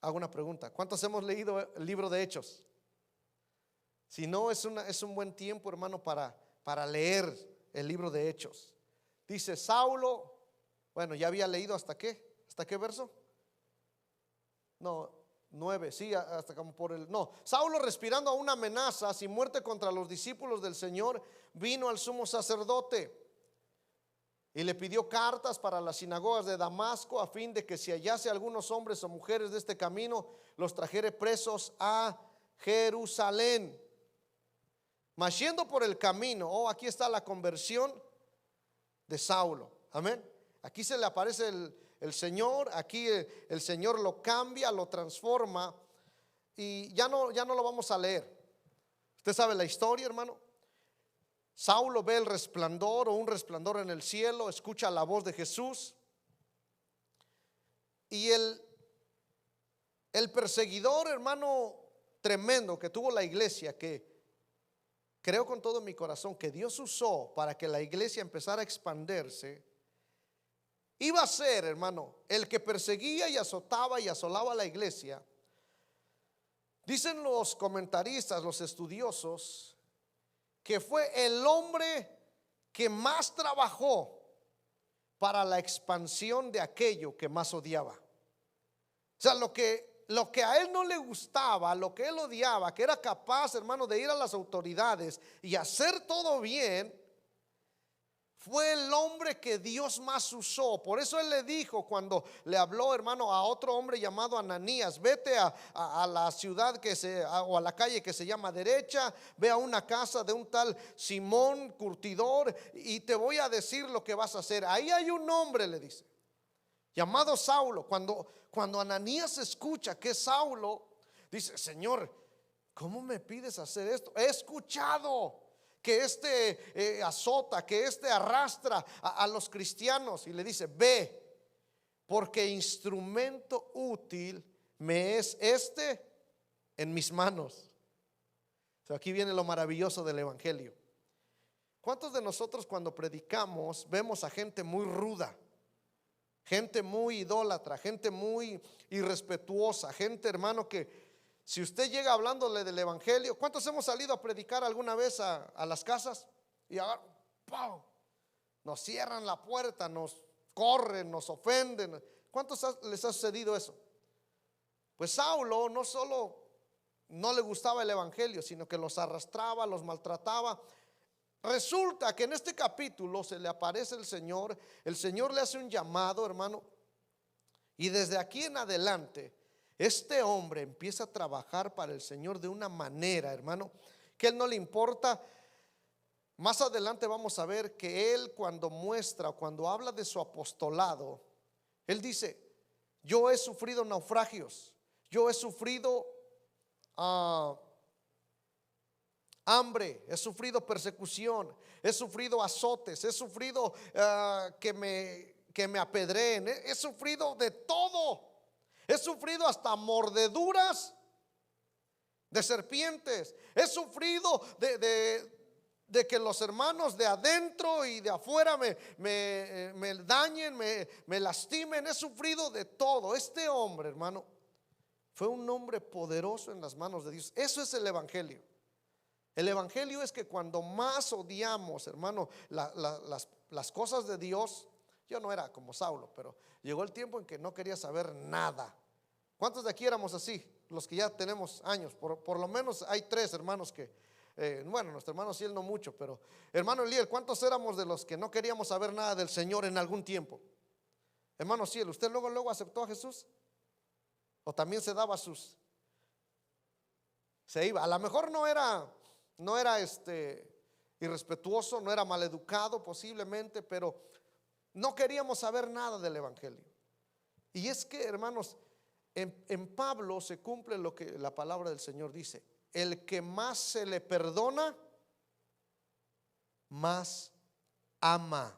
Hago una pregunta: ¿cuántos hemos leído el libro de Hechos? Si no, es un buen tiempo, hermano, para leer el libro de Hechos. Dice Saulo, bueno, ya había leído ¿hasta qué verso? No, 9, sí, hasta como por el, no. Saulo, respirando aún amenazas y muerte contra los discípulos del Señor, vino al sumo sacerdote y le pidió cartas para las sinagogas de Damasco, a fin de que si hallase algunos hombres o mujeres de este camino, los trajere presos a Jerusalén. Mas yendo por el camino, aquí está la conversión de Saulo. Amén. Aquí se le aparece el Señor. Aquí el Señor lo cambia, lo transforma. Y ya no lo vamos a leer. Usted sabe la historia, hermano. Saulo ve el resplandor, o un resplandor en el cielo, escucha la voz de Jesús. Y el perseguidor, hermano, tremendo que tuvo la iglesia, que creo con todo mi corazón que Dios usó para que la iglesia empezara a expandirse, iba a ser, hermano, el que perseguía y azotaba y asolaba a la iglesia. Dicen los comentaristas, los estudiosos, que fue el hombre que más trabajó para la expansión de aquello que más odiaba. O sea, lo que a él no le gustaba, lo que él odiaba, que era capaz, hermano, de ir a las autoridades y hacer todo bien, fue el hombre que Dios más usó. Por eso él le dijo, cuando le habló, hermano, a otro hombre llamado Ananías: vete a la ciudad o a la calle que se llama Derecha, ve a una casa de un tal Simón curtidor, y te voy a decir lo que vas a hacer. Ahí hay un hombre, le dice, llamado Saulo. Cuando Ananías escucha que es Saulo, dice: Señor, ¿cómo me pides hacer esto? He escuchado que azota, que arrastra a los cristianos. Y le dice: ve, porque instrumento útil me es en mis manos. O sea, aquí viene lo maravilloso del evangelio. ¿Cuántos de nosotros, cuando predicamos, vemos a gente muy ruda, gente muy idólatra, gente muy irrespetuosa, gente, hermano, que si usted llega hablándole del evangelio? ¿Cuántos hemos salido a predicar alguna vez a las casas y ¡pau!, nos cierran la puerta, nos corren, nos ofenden? ¿Cuántos les ha sucedido eso? Pues Saulo no solo no le gustaba el evangelio, sino que los arrastraba, los maltrataba. Resulta que en este capítulo se le aparece el Señor le hace un llamado, hermano, y desde aquí en adelante este hombre empieza a trabajar para el Señor de una manera, hermano, que él no le importa. Más adelante vamos a ver que él, cuando habla de su apostolado, él dice: yo he sufrido naufragios, yo he sufrido hambre, he sufrido persecución, he sufrido azotes, he sufrido que me apedreen, he sufrido de todo. He sufrido hasta mordeduras de serpientes. He sufrido de que los hermanos de adentro y de afuera me dañen, me lastimen. He sufrido de todo. Este hombre, hermano, fue un hombre poderoso en las manos de Dios. Eso es el evangelio. El evangelio es que cuando más odiamos, hermano, las cosas de Dios. Yo no era como Saulo, pero llegó el tiempo en que no quería saber nada. ¿Cuántos de aquí éramos así? Los que ya tenemos años. Por lo menos hay 3 hermanos que, bueno, nuestro hermano Ciel no mucho, pero hermano Eliel, ¿cuántos éramos de los que no queríamos saber nada del Señor en algún tiempo? Hermano Ciel, ¿usted luego aceptó a Jesús? ¿O también se daba se iba? A lo mejor no era irrespetuoso, no era maleducado posiblemente, pero no queríamos saber nada del evangelio. Y es que, hermanos, en Pablo se cumple lo que la palabra del Señor dice: el que más se le perdona, más ama.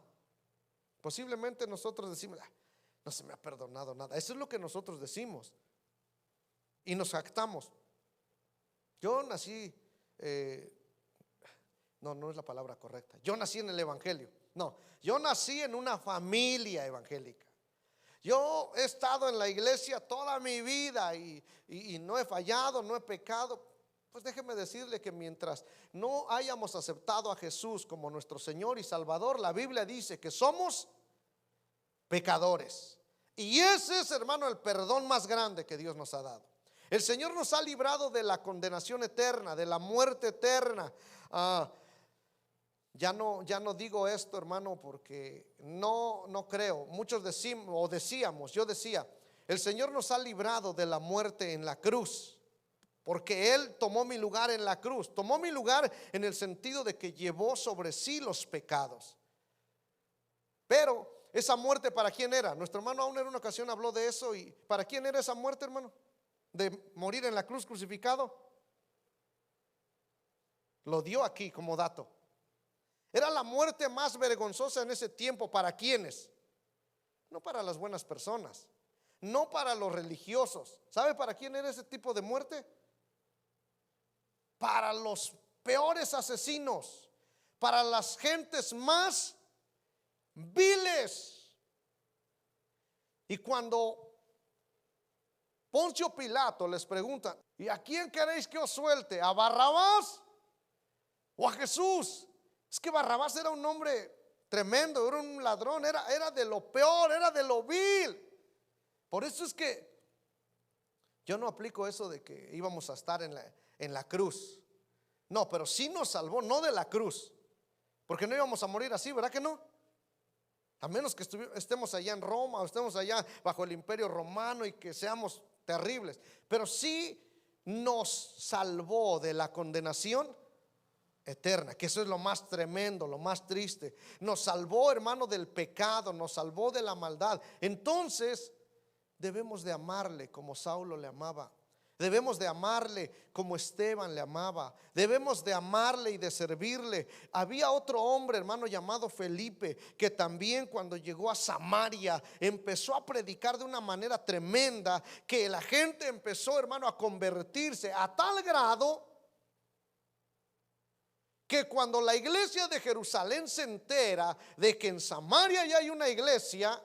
Posiblemente nosotros decimos: no se me ha perdonado nada. Eso es lo que nosotros decimos y nos jactamos. Yo nací, no es la palabra correcta. Yo nací en el evangelio. No, yo nací en una familia evangélica. Yo he estado en la iglesia toda mi vida y no he fallado, no he pecado. Pues déjeme decirle que mientras no hayamos aceptado a Jesús como nuestro Señor y Salvador, la Biblia dice que somos pecadores. Y ese es, hermano, el perdón más grande que Dios nos ha dado. El Señor nos ha librado de la condenación eterna, de la muerte eterna. Ya no digo esto, hermano, porque no creo. Muchos decíamos, yo decía, el Señor nos ha librado de la muerte en la cruz, porque Él tomó mi lugar en la cruz. Tomó mi lugar en el sentido de que llevó sobre sí los pecados. Pero esa muerte, ¿para quién era? Nuestro hermano aún en una ocasión habló de eso. ¿Y para quién era esa muerte, hermano? De morir en la cruz crucificado. Lo dio aquí como dato. Era la muerte más vergonzosa en ese tiempo. ¿Para quiénes? No para las buenas personas, no para los religiosos. ¿Sabe para quién era ese tipo de muerte? Para los peores asesinos, para las gentes más viles. Y cuando Poncio Pilato les pregunta: ¿y a quién queréis que os suelte? ¿A Barrabás o a Jesús? Es que Barrabás era un hombre tremendo, era un ladrón, era de lo peor, era de lo vil. Por eso es que yo no aplico eso de que íbamos a estar en la cruz. No, pero sí nos salvó, no de la cruz, porque no íbamos a morir así, ¿verdad que no? A menos que estemos allá en Roma o estemos allá bajo el imperio romano y que seamos terribles. Pero sí nos salvó de la condenación eterna, que eso es lo más tremendo, lo más triste. Nos salvó, hermano, del pecado, nos salvó de la maldad. Entonces debemos de amarle como Saulo le amaba. Debemos de amarle como Esteban le amaba. Debemos de amarle y de servirle. Había otro hombre, hermano, llamado Felipe, que también cuando llegó a Samaria empezó a predicar de una manera tremenda, que la gente empezó, hermano, a convertirse a tal grado que cuando la iglesia de Jerusalén se entera de que en Samaria ya hay una iglesia,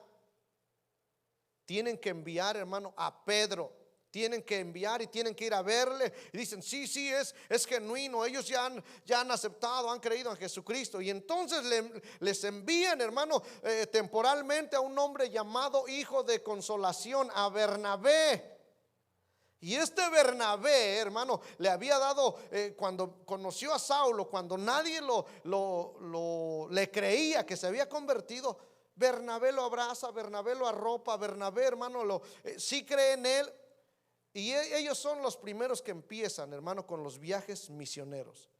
tienen que enviar, hermano, a Pedro. Tienen que enviar y tienen que ir a verle. Y dicen: sí, es genuino. Ellos ya han aceptado, han creído en Jesucristo. Y entonces les envían, hermano, temporalmente a un hombre llamado Hijo de Consolación, a Bernabé. Y este Bernabé, hermano, le había dado, cuando conoció a Saulo, cuando nadie le creía que se había convertido, Bernabé lo abraza, Bernabé lo arropa, Bernabé, hermano, sí cree en él. Y ellos son los primeros que empiezan, hermano, con los viajes misioneros.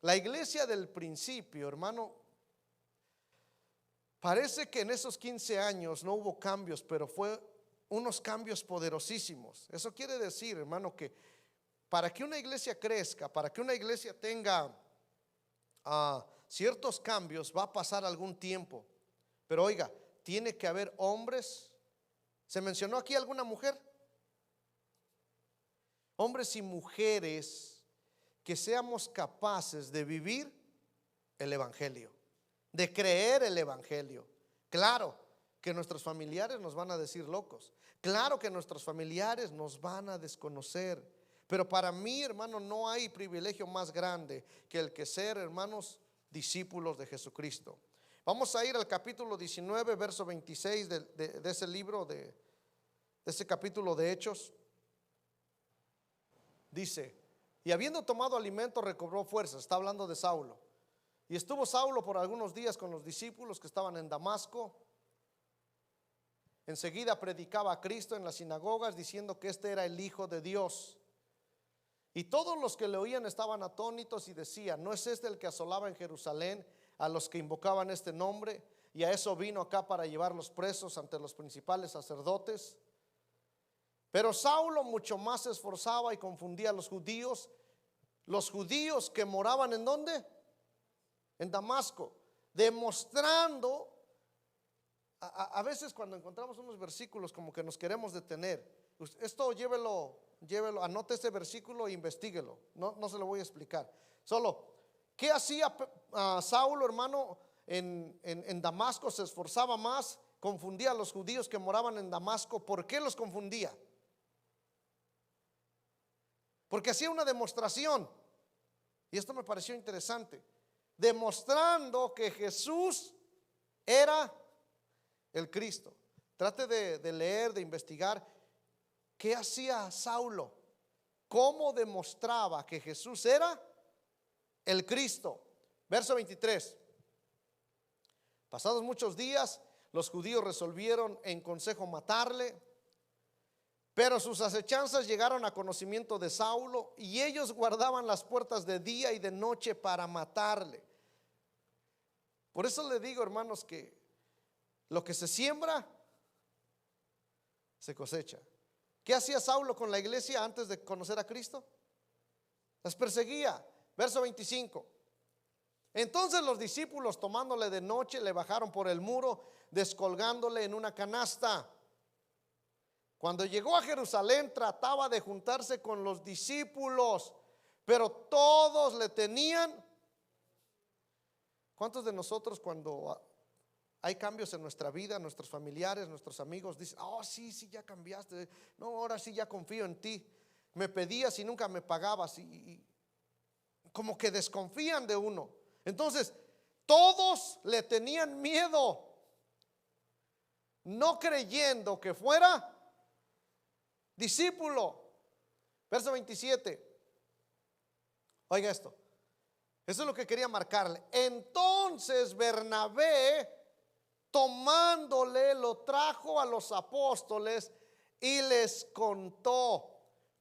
La iglesia del principio, hermano, parece que en esos 15 años no hubo cambios, pero fue unos cambios poderosísimos. Eso quiere decir, hermano, que para que una iglesia crezca, para que una iglesia tenga ciertos cambios, va a pasar algún tiempo. Pero oiga, tiene que haber hombres. ¿Se mencionó aquí alguna mujer? Hombres y mujeres que seamos capaces de vivir el evangelio, de creer el evangelio. Claro que nuestros familiares nos van a decir locos, claro que nuestros familiares nos van a desconocer, pero para mí, hermano, no hay privilegio más grande que el que ser, hermanos, discípulos de Jesucristo. Vamos a ir al capítulo 19, verso 26 de ese libro, de ese capítulo de Hechos. Dice: y habiendo tomado alimento recobró fuerzas. Está hablando de Saulo. Y estuvo Saulo por algunos días con los discípulos que estaban en Damasco. Enseguida predicaba a Cristo en las sinagogas, diciendo que este era el Hijo de Dios. Y todos los que le oían estaban atónitos y decían: ¿no es este el que asolaba en Jerusalén a los que invocaban este nombre? Y a eso vino acá para llevarlos presos ante los principales sacerdotes. Pero Saulo mucho más se esforzaba y confundía a los judíos que moraban ¿en dónde? En Damasco, demostrando. A veces cuando encontramos unos versículos como que nos queremos detener. Esto llévelo, anote ese versículo e investíguelo. No se lo voy a explicar. Solo, ¿qué hacía Saulo, hermano, en Damasco? Se esforzaba más confundía a los judíos que moraban en Damasco. ¿Por qué los confundía? Porque hacía una demostración, y esto me pareció interesante, demostrando que Jesús era el Cristo. Trate de leer, de investigar qué hacía Saulo, cómo demostraba que Jesús era el Cristo. Verso 23. Pasados muchos días, los judíos resolvieron en consejo matarle, pero sus acechanzas llegaron a conocimiento de Saulo, y ellos guardaban las puertas de día y de noche para matarle. Por eso le digo, hermanos, que lo que se siembra se cosecha. ¿Qué hacía Saulo con la iglesia antes de conocer a Cristo? Las perseguía. Verso 25. Entonces los discípulos, tomándole de noche, le bajaron por el muro, descolgándole en una canasta. Cuando llegó a Jerusalén, trataba de juntarse con los discípulos, pero todos le tenían. ¿Cuántos de nosotros, cuando hay cambios en nuestra vida, nuestros familiares, nuestros amigos, dicen: oh, sí, ya cambiaste, no, ahora sí ya confío en ti, me pedías y nunca me pagabas, y como que desconfían de uno? Entonces todos le tenían miedo, no creyendo que fuera discípulo. Verso 27. Oiga esto, eso es lo que quería marcarle. Entonces Bernabé, tomándole, lo trajo a los apóstoles y les contó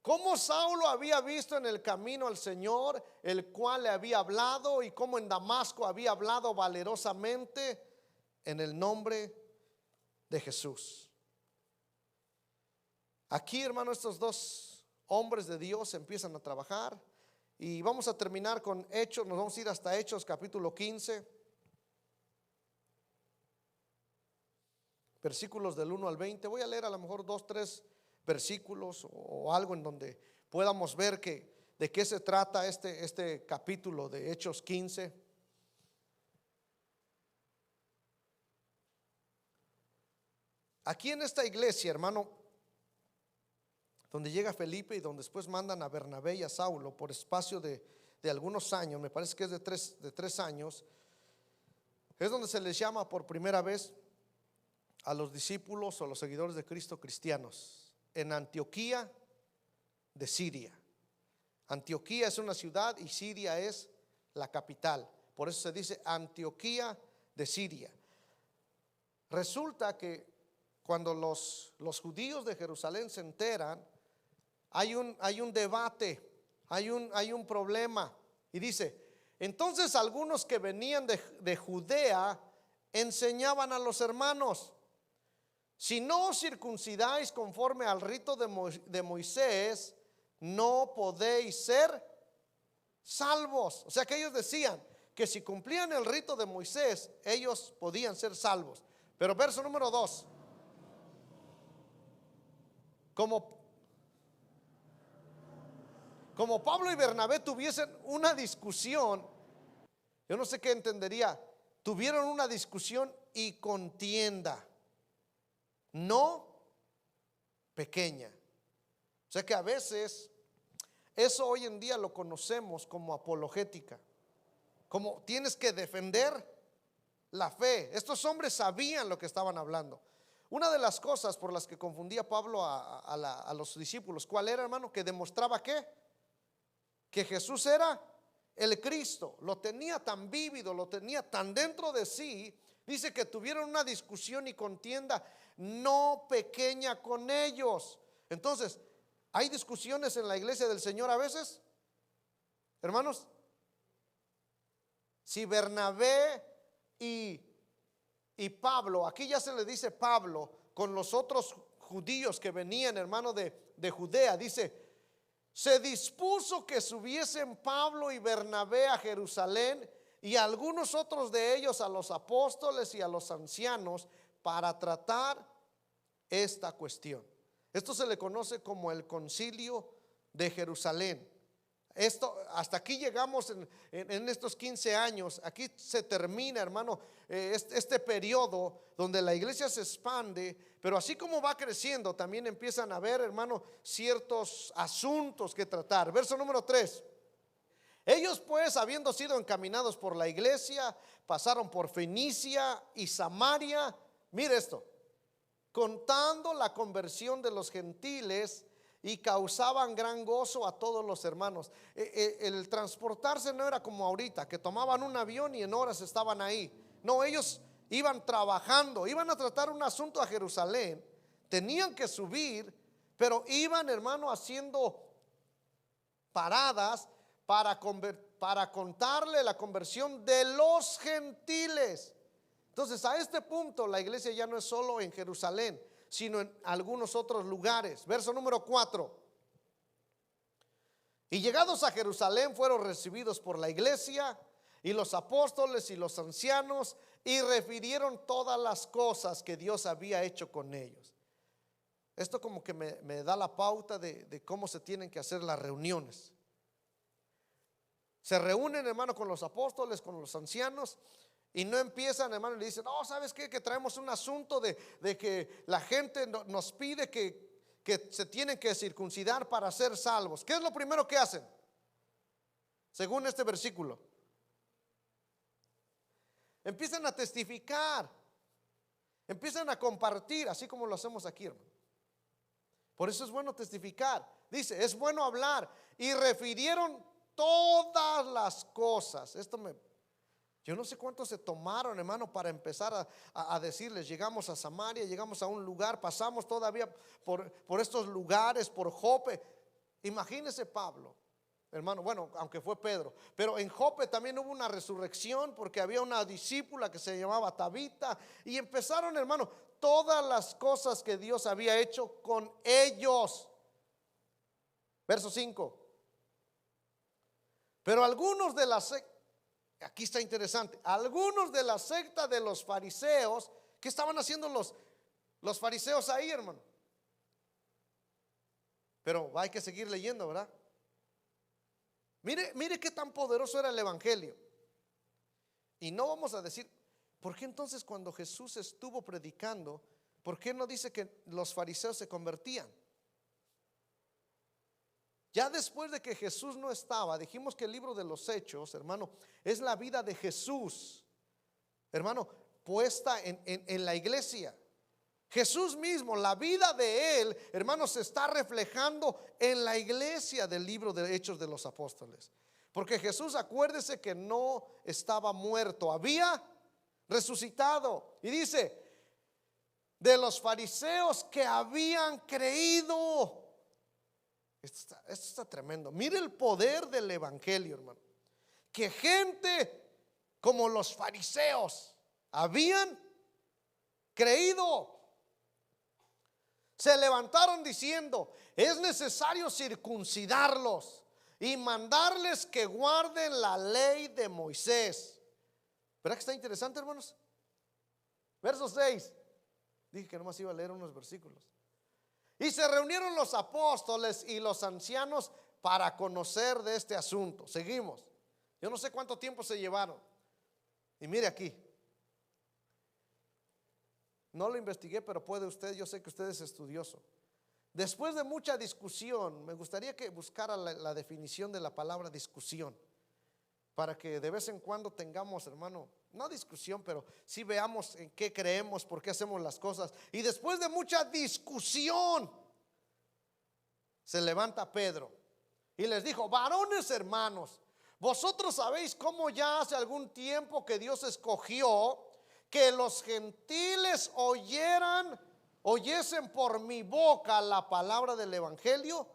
cómo Saulo había visto en el camino al Señor, el cual le había hablado, y cómo en Damasco había hablado valerosamente en el nombre de Jesús. Aquí, hermano, estos dos hombres de Dios empiezan a trabajar, y vamos a terminar con Hechos. Nos vamos a ir hasta Hechos capítulo 15, versículos del 1 al 20. Voy a leer a lo mejor 2, 3 versículos o algo en donde podamos ver de qué se trata este capítulo de Hechos 15. Aquí en esta iglesia, hermano, donde llega Felipe y donde después mandan a Bernabé y a Saulo por espacio de algunos años, me parece que es de tres años, es donde se les llama por primera vez a los discípulos o los seguidores de Cristo cristianos, en Antioquía de Siria. Antioquía es una ciudad y Siria es la capital, por eso se dice Antioquía de Siria. Resulta que cuando los judíos de Jerusalén se enteran, hay un debate, hay un problema, y dice: entonces algunos que venían de Judea enseñaban a los hermanos: si no os circuncidáis conforme al rito de Moisés, no podéis ser salvos. O sea que ellos decían que si cumplían el rito de Moisés, ellos podían ser salvos. Pero verso número 2. Como Pablo y Bernabé tuviesen una discusión, yo no sé qué entendería, tuvieron una discusión y contienda, no pequeña. O sea que a veces eso hoy en día lo conocemos como apologética, como tienes que defender la fe. Estos hombres sabían lo que estaban hablando. Una de las cosas por las que confundía Pablo a los discípulos, ¿cuál era, hermano? Que demostraba que Jesús era el Cristo. Lo tenía tan vívido, lo tenía tan dentro de sí. Dice que tuvieron una discusión y contienda no pequeña con ellos. Entonces, ¿hay discusiones en la iglesia del Señor a veces, hermanos? Si Bernabé y Pablo, aquí ya se le dice Pablo, con los otros judíos que venían, hermano, de Judea, dice: se dispuso que subiesen Pablo y Bernabé a Jerusalén, y algunos otros de ellos a los apóstoles y a los ancianos, para tratar esta cuestión. Esto se le conoce como el Concilio de Jerusalén. Esto, hasta aquí llegamos en estos 15 años. Aquí se termina, hermano, este periodo donde la iglesia se expande. Pero así como va creciendo, también empiezan a haber, hermano, ciertos asuntos que tratar. Verso número 3. Ellos pues, habiendo sido encaminados por la iglesia, pasaron por Fenicia y Samaria. Mire esto, contando la conversión de los gentiles, y causaban gran gozo a todos los hermanos. El transportarse no era como ahorita, que tomaban un avión y en horas estaban ahí. No, ellos iban trabajando, iban a tratar un asunto a Jerusalén, tenían que subir, pero iban, hermano, haciendo paradas para contarle la conversión de los gentiles. Entonces, a este punto la iglesia ya no es solo en Jerusalén, sino en algunos otros lugares. Verso número 4. Y llegados a Jerusalén fueron recibidos por la iglesia y los apóstoles y los ancianos, y refirieron todas las cosas que Dios había hecho con ellos. Esto como que me da la pauta de cómo se tienen que hacer las reuniones. Se reúnen, hermano, con los apóstoles, con los ancianos, y no empiezan, hermano, y le dicen: no, ¿sabes qué? Que traemos un asunto de que la gente nos pide que se tienen que circuncidar para ser salvos. ¿Qué es lo primero que hacen? Según este versículo, empiezan a testificar, empiezan a compartir, así como lo hacemos aquí, hermano. Por eso es bueno testificar. Dice, es bueno hablar. Y refirieron todas las cosas. Yo no sé cuánto se tomaron, hermano, para empezar a decirles. Llegamos a Samaria, llegamos a un lugar, pasamos todavía por estos lugares, por Jope. Imagínese Pablo, hermano, bueno, aunque fue Pedro, pero en Jope también hubo una resurrección, porque había una discípula que se llamaba Tabita, y empezaron, hermano, todas las cosas que Dios había hecho con ellos. Verso 5. Pero algunos de las, aquí está interesante, algunos de la secta de los fariseos, ¿qué estaban haciendo los fariseos ahí, hermano? Pero hay que seguir leyendo, ¿verdad? Mire qué tan poderoso era el evangelio. Y no vamos a decir, ¿por qué entonces cuando Jesús estuvo predicando, por qué no dice que los fariseos se convertían? Ya después de que Jesús no estaba, dijimos que el libro de los Hechos, hermano, es la vida de Jesús, hermano, puesta en la iglesia. Jesús mismo, la vida de él, hermano, se está reflejando en la iglesia del libro de Hechos de los Apóstoles. Porque Jesús, acuérdese que no estaba muerto, había resucitado. Y dice, de los fariseos que habían creído. Esto está tremendo. Mire el poder del evangelio, hermano. Que gente como los fariseos habían creído. Se levantaron diciendo: es necesario circuncidarlos y mandarles que guarden la ley de Moisés. ¿Verdad que está interesante, hermanos? Verso 6. Dije que nomás iba a leer unos versículos. Y se reunieron los apóstoles y los ancianos para conocer de este asunto. Seguimos. Yo no sé cuánto tiempo se llevaron. Y mire aquí. No lo investigué, pero puede usted, yo sé que usted es estudioso. Después de mucha discusión, me gustaría que buscara la definición de la palabra discusión, para que de vez en cuando tengamos, hermano, no discusión, pero sí veamos en qué creemos, por qué hacemos las cosas. Y después de mucha discusión, se levanta Pedro y les dijo: varones hermanos, vosotros sabéis cómo ya hace algún tiempo que Dios escogió que los gentiles oyesen por mi boca la palabra del evangelio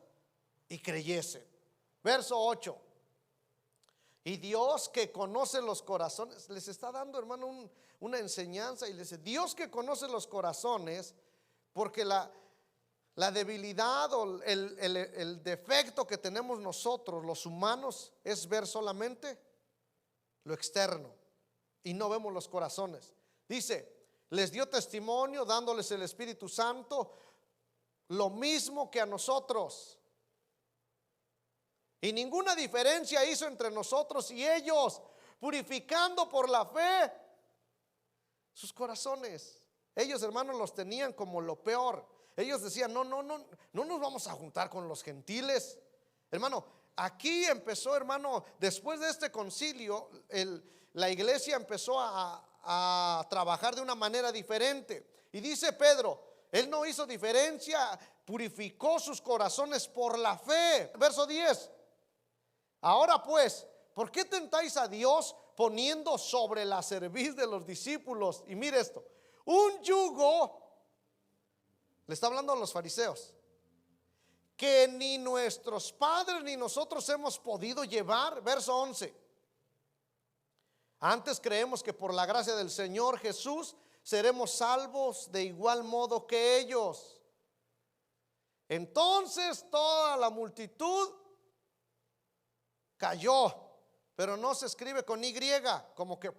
y creyesen. Verso 8. Y Dios que conoce los corazones, les está dando, hermano, una enseñanza, y les dice: Dios que conoce los corazones, porque la debilidad o el defecto que tenemos nosotros los humanos es ver solamente lo externo y no vemos los corazones. Dice, les dio testimonio dándoles el Espíritu Santo, lo mismo que a nosotros. Y ninguna diferencia hizo entre nosotros y ellos, purificando por la fe sus corazones. Ellos, hermanos, los tenían como lo peor. Ellos decían, no nos vamos a juntar con los gentiles. Hermano, aquí empezó, hermano, después de este concilio, la iglesia empezó a trabajar de una manera diferente. Y dice Pedro, él no hizo diferencia, purificó sus corazones por la fe. Verso 10. Ahora pues, ¿por qué tentáis a Dios poniendo sobre la cerviz de los discípulos? Y mire esto, un yugo, le está hablando a los fariseos, que ni nuestros padres ni nosotros hemos podido llevar. Verso 11. Antes creemos que por la gracia del Señor Jesús seremos salvos de igual modo que ellos. Entonces toda la multitud cayó, pero no se escribe con Y, como que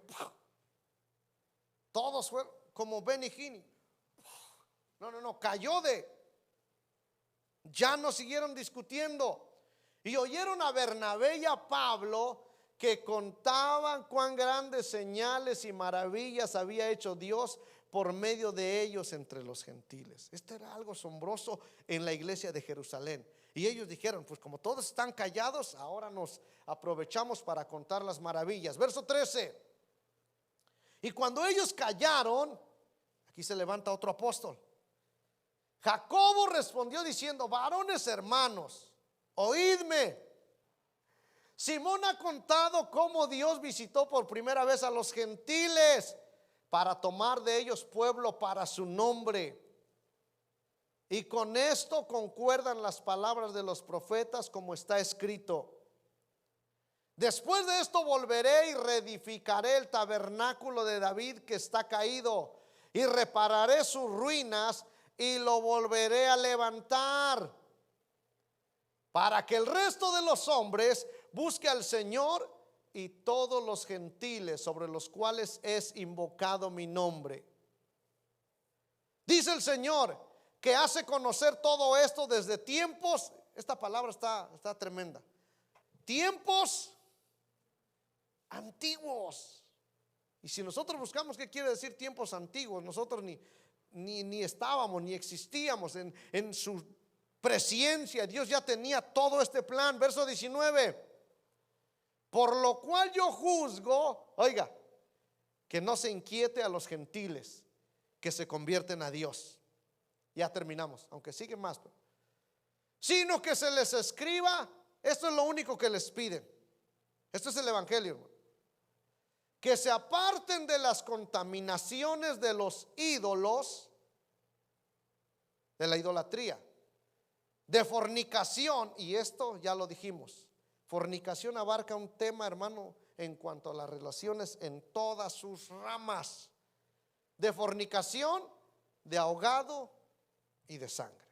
todos fueron como Benihini. No, cayó ya no siguieron discutiendo. Y oyeron a Bernabé y a Pablo que contaban cuán grandes señales y maravillas había hecho Dios por medio de ellos entre los gentiles. Esto era algo asombroso en la iglesia de Jerusalén. Y ellos dijeron, pues como todos están callados, ahora nos aprovechamos para contar las maravillas. Verso 13. Y cuando ellos callaron, aquí se levanta otro apóstol. Jacobo respondió diciendo, varones hermanos, oídme. Simón ha contado cómo Dios visitó por primera vez a los gentiles para tomar de ellos pueblo para su nombre. Y con esto concuerdan las palabras de los profetas, como está escrito: después de esto volveré y reedificaré el tabernáculo de David que está caído, y repararé sus ruinas y lo volveré a levantar, para que el resto de los hombres busque al Señor y todos los gentiles sobre los cuales es invocado mi nombre. Dice el Señor, que hace conocer todo esto desde tiempos, esta palabra está tremenda, tiempos antiguos. Y si nosotros buscamos qué quiere decir tiempos antiguos, nosotros ni estábamos, ni existíamos en su presencia. Dios ya tenía todo este plan. Verso 19. Por lo cual yo juzgo, oiga, que no se inquiete a los gentiles que se convierten a Dios. Ya terminamos, aunque sigue más, sino que se les escriba. Esto es lo único que les piden. Esto es el evangelio, hermano. Que se aparten de las contaminaciones de los ídolos, de la idolatría, de fornicación. Y esto ya lo dijimos, fornicación abarca un tema, hermano, en cuanto a las relaciones en todas sus ramas, de fornicación, de ahogado y de sangre.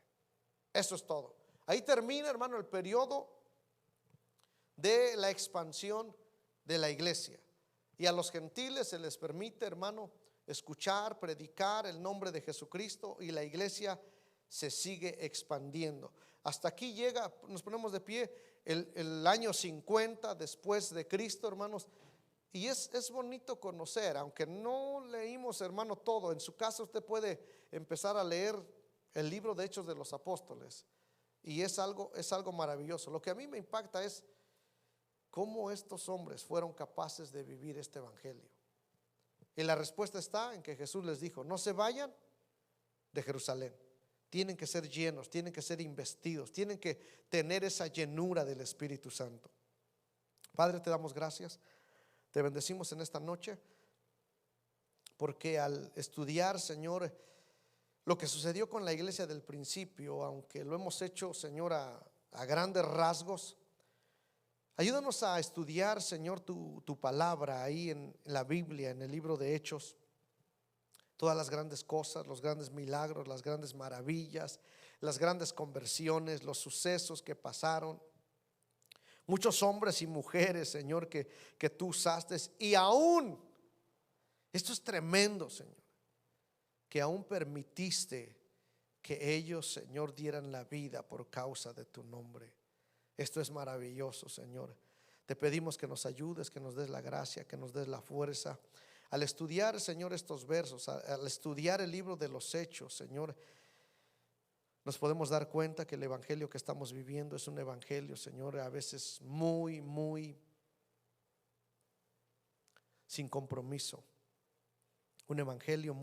Eso es todo. Ahí termina, hermano, el periodo de la expansión de la iglesia. Y a los gentiles se les permite, hermano, escuchar, predicar el nombre de Jesucristo, y la iglesia se sigue expandiendo. Hasta aquí llega, nos ponemos de pie, el año 50 después de Cristo, hermanos. Y es bonito conocer, aunque no leímos, hermano, todo. En su casa usted puede empezar a leer el libro de Hechos de los Apóstoles, y es algo maravilloso. Lo que a mí me impacta es cómo estos hombres fueron capaces de vivir este evangelio. Y la respuesta está en que Jesús les dijo: no se vayan de Jerusalén, tienen que ser llenos, tienen que ser investidos, tienen que tener esa llenura del Espíritu Santo. Padre, te damos gracias, te bendecimos en esta noche, porque al estudiar, Señor, lo que sucedió con la iglesia del principio, aunque lo hemos hecho, Señor, a grandes rasgos, ayúdanos a estudiar, Señor, tu palabra ahí en la Biblia, en el libro de Hechos, todas las grandes cosas, los grandes milagros, las grandes maravillas, las grandes conversiones, los sucesos que pasaron, muchos hombres y mujeres, Señor, que tú usaste. Y aún, esto es tremendo, Señor, que aún permitiste que ellos, Señor, dieran la vida por causa de tu nombre. Esto es maravilloso, Señor. Te pedimos que nos ayudes, que nos des la gracia, que nos des la fuerza. Al estudiar, Señor, estos versos, al estudiar el libro de los Hechos, Señor, nos podemos dar cuenta que el evangelio que estamos viviendo es un evangelio, Señor, a veces muy sin compromiso. Un evangelio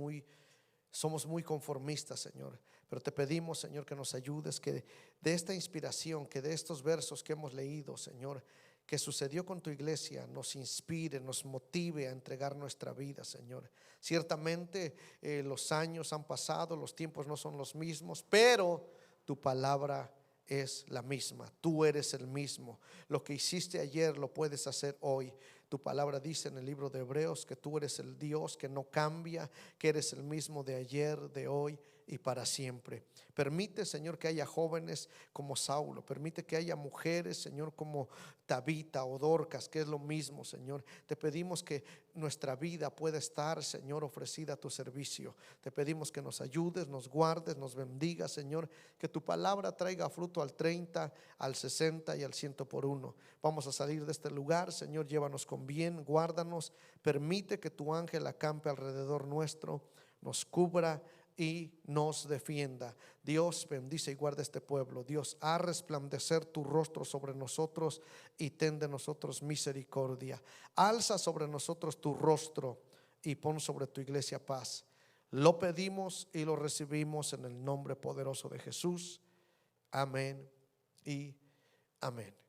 somos muy conformistas, Señor. Pero te pedimos, Señor, que nos ayudes, que de esta inspiración, que de estos versos que hemos leído, Señor, que sucedió con tu iglesia, nos inspire, nos motive a entregar nuestra vida, Señor. Ciertamente los años han pasado, los tiempos no son los mismos, pero tu palabra es la misma. Tú eres el mismo. Lo que hiciste ayer lo puedes hacer hoy. Tu palabra dice en el libro de Hebreos que tú eres el Dios que no cambia, que eres el mismo de ayer, de hoy y para siempre. Permite, Señor, que haya jóvenes como Saulo. Permite que haya mujeres, Señor, como Tabita o Dorcas, que es lo mismo, Señor. Te pedimos que nuestra vida pueda estar, Señor, ofrecida a tu servicio. Te pedimos que nos ayudes, nos guardes, nos bendigas, Señor. Que tu palabra traiga fruto al 30, al 60 y al 100 por uno. Vamos a salir de este lugar, Señor. Llévanos con bien, guárdanos. Permite que tu ángel acampe alrededor nuestro, nos cubra y nos defienda. Dios, bendice y guarda este pueblo. Dios, haz resplandecer tu rostro sobre nosotros y ten de nosotros misericordia. Alza sobre nosotros tu rostro y pon sobre tu iglesia paz. Lo pedimos y lo recibimos en el nombre poderoso de Jesús. Amén y amén.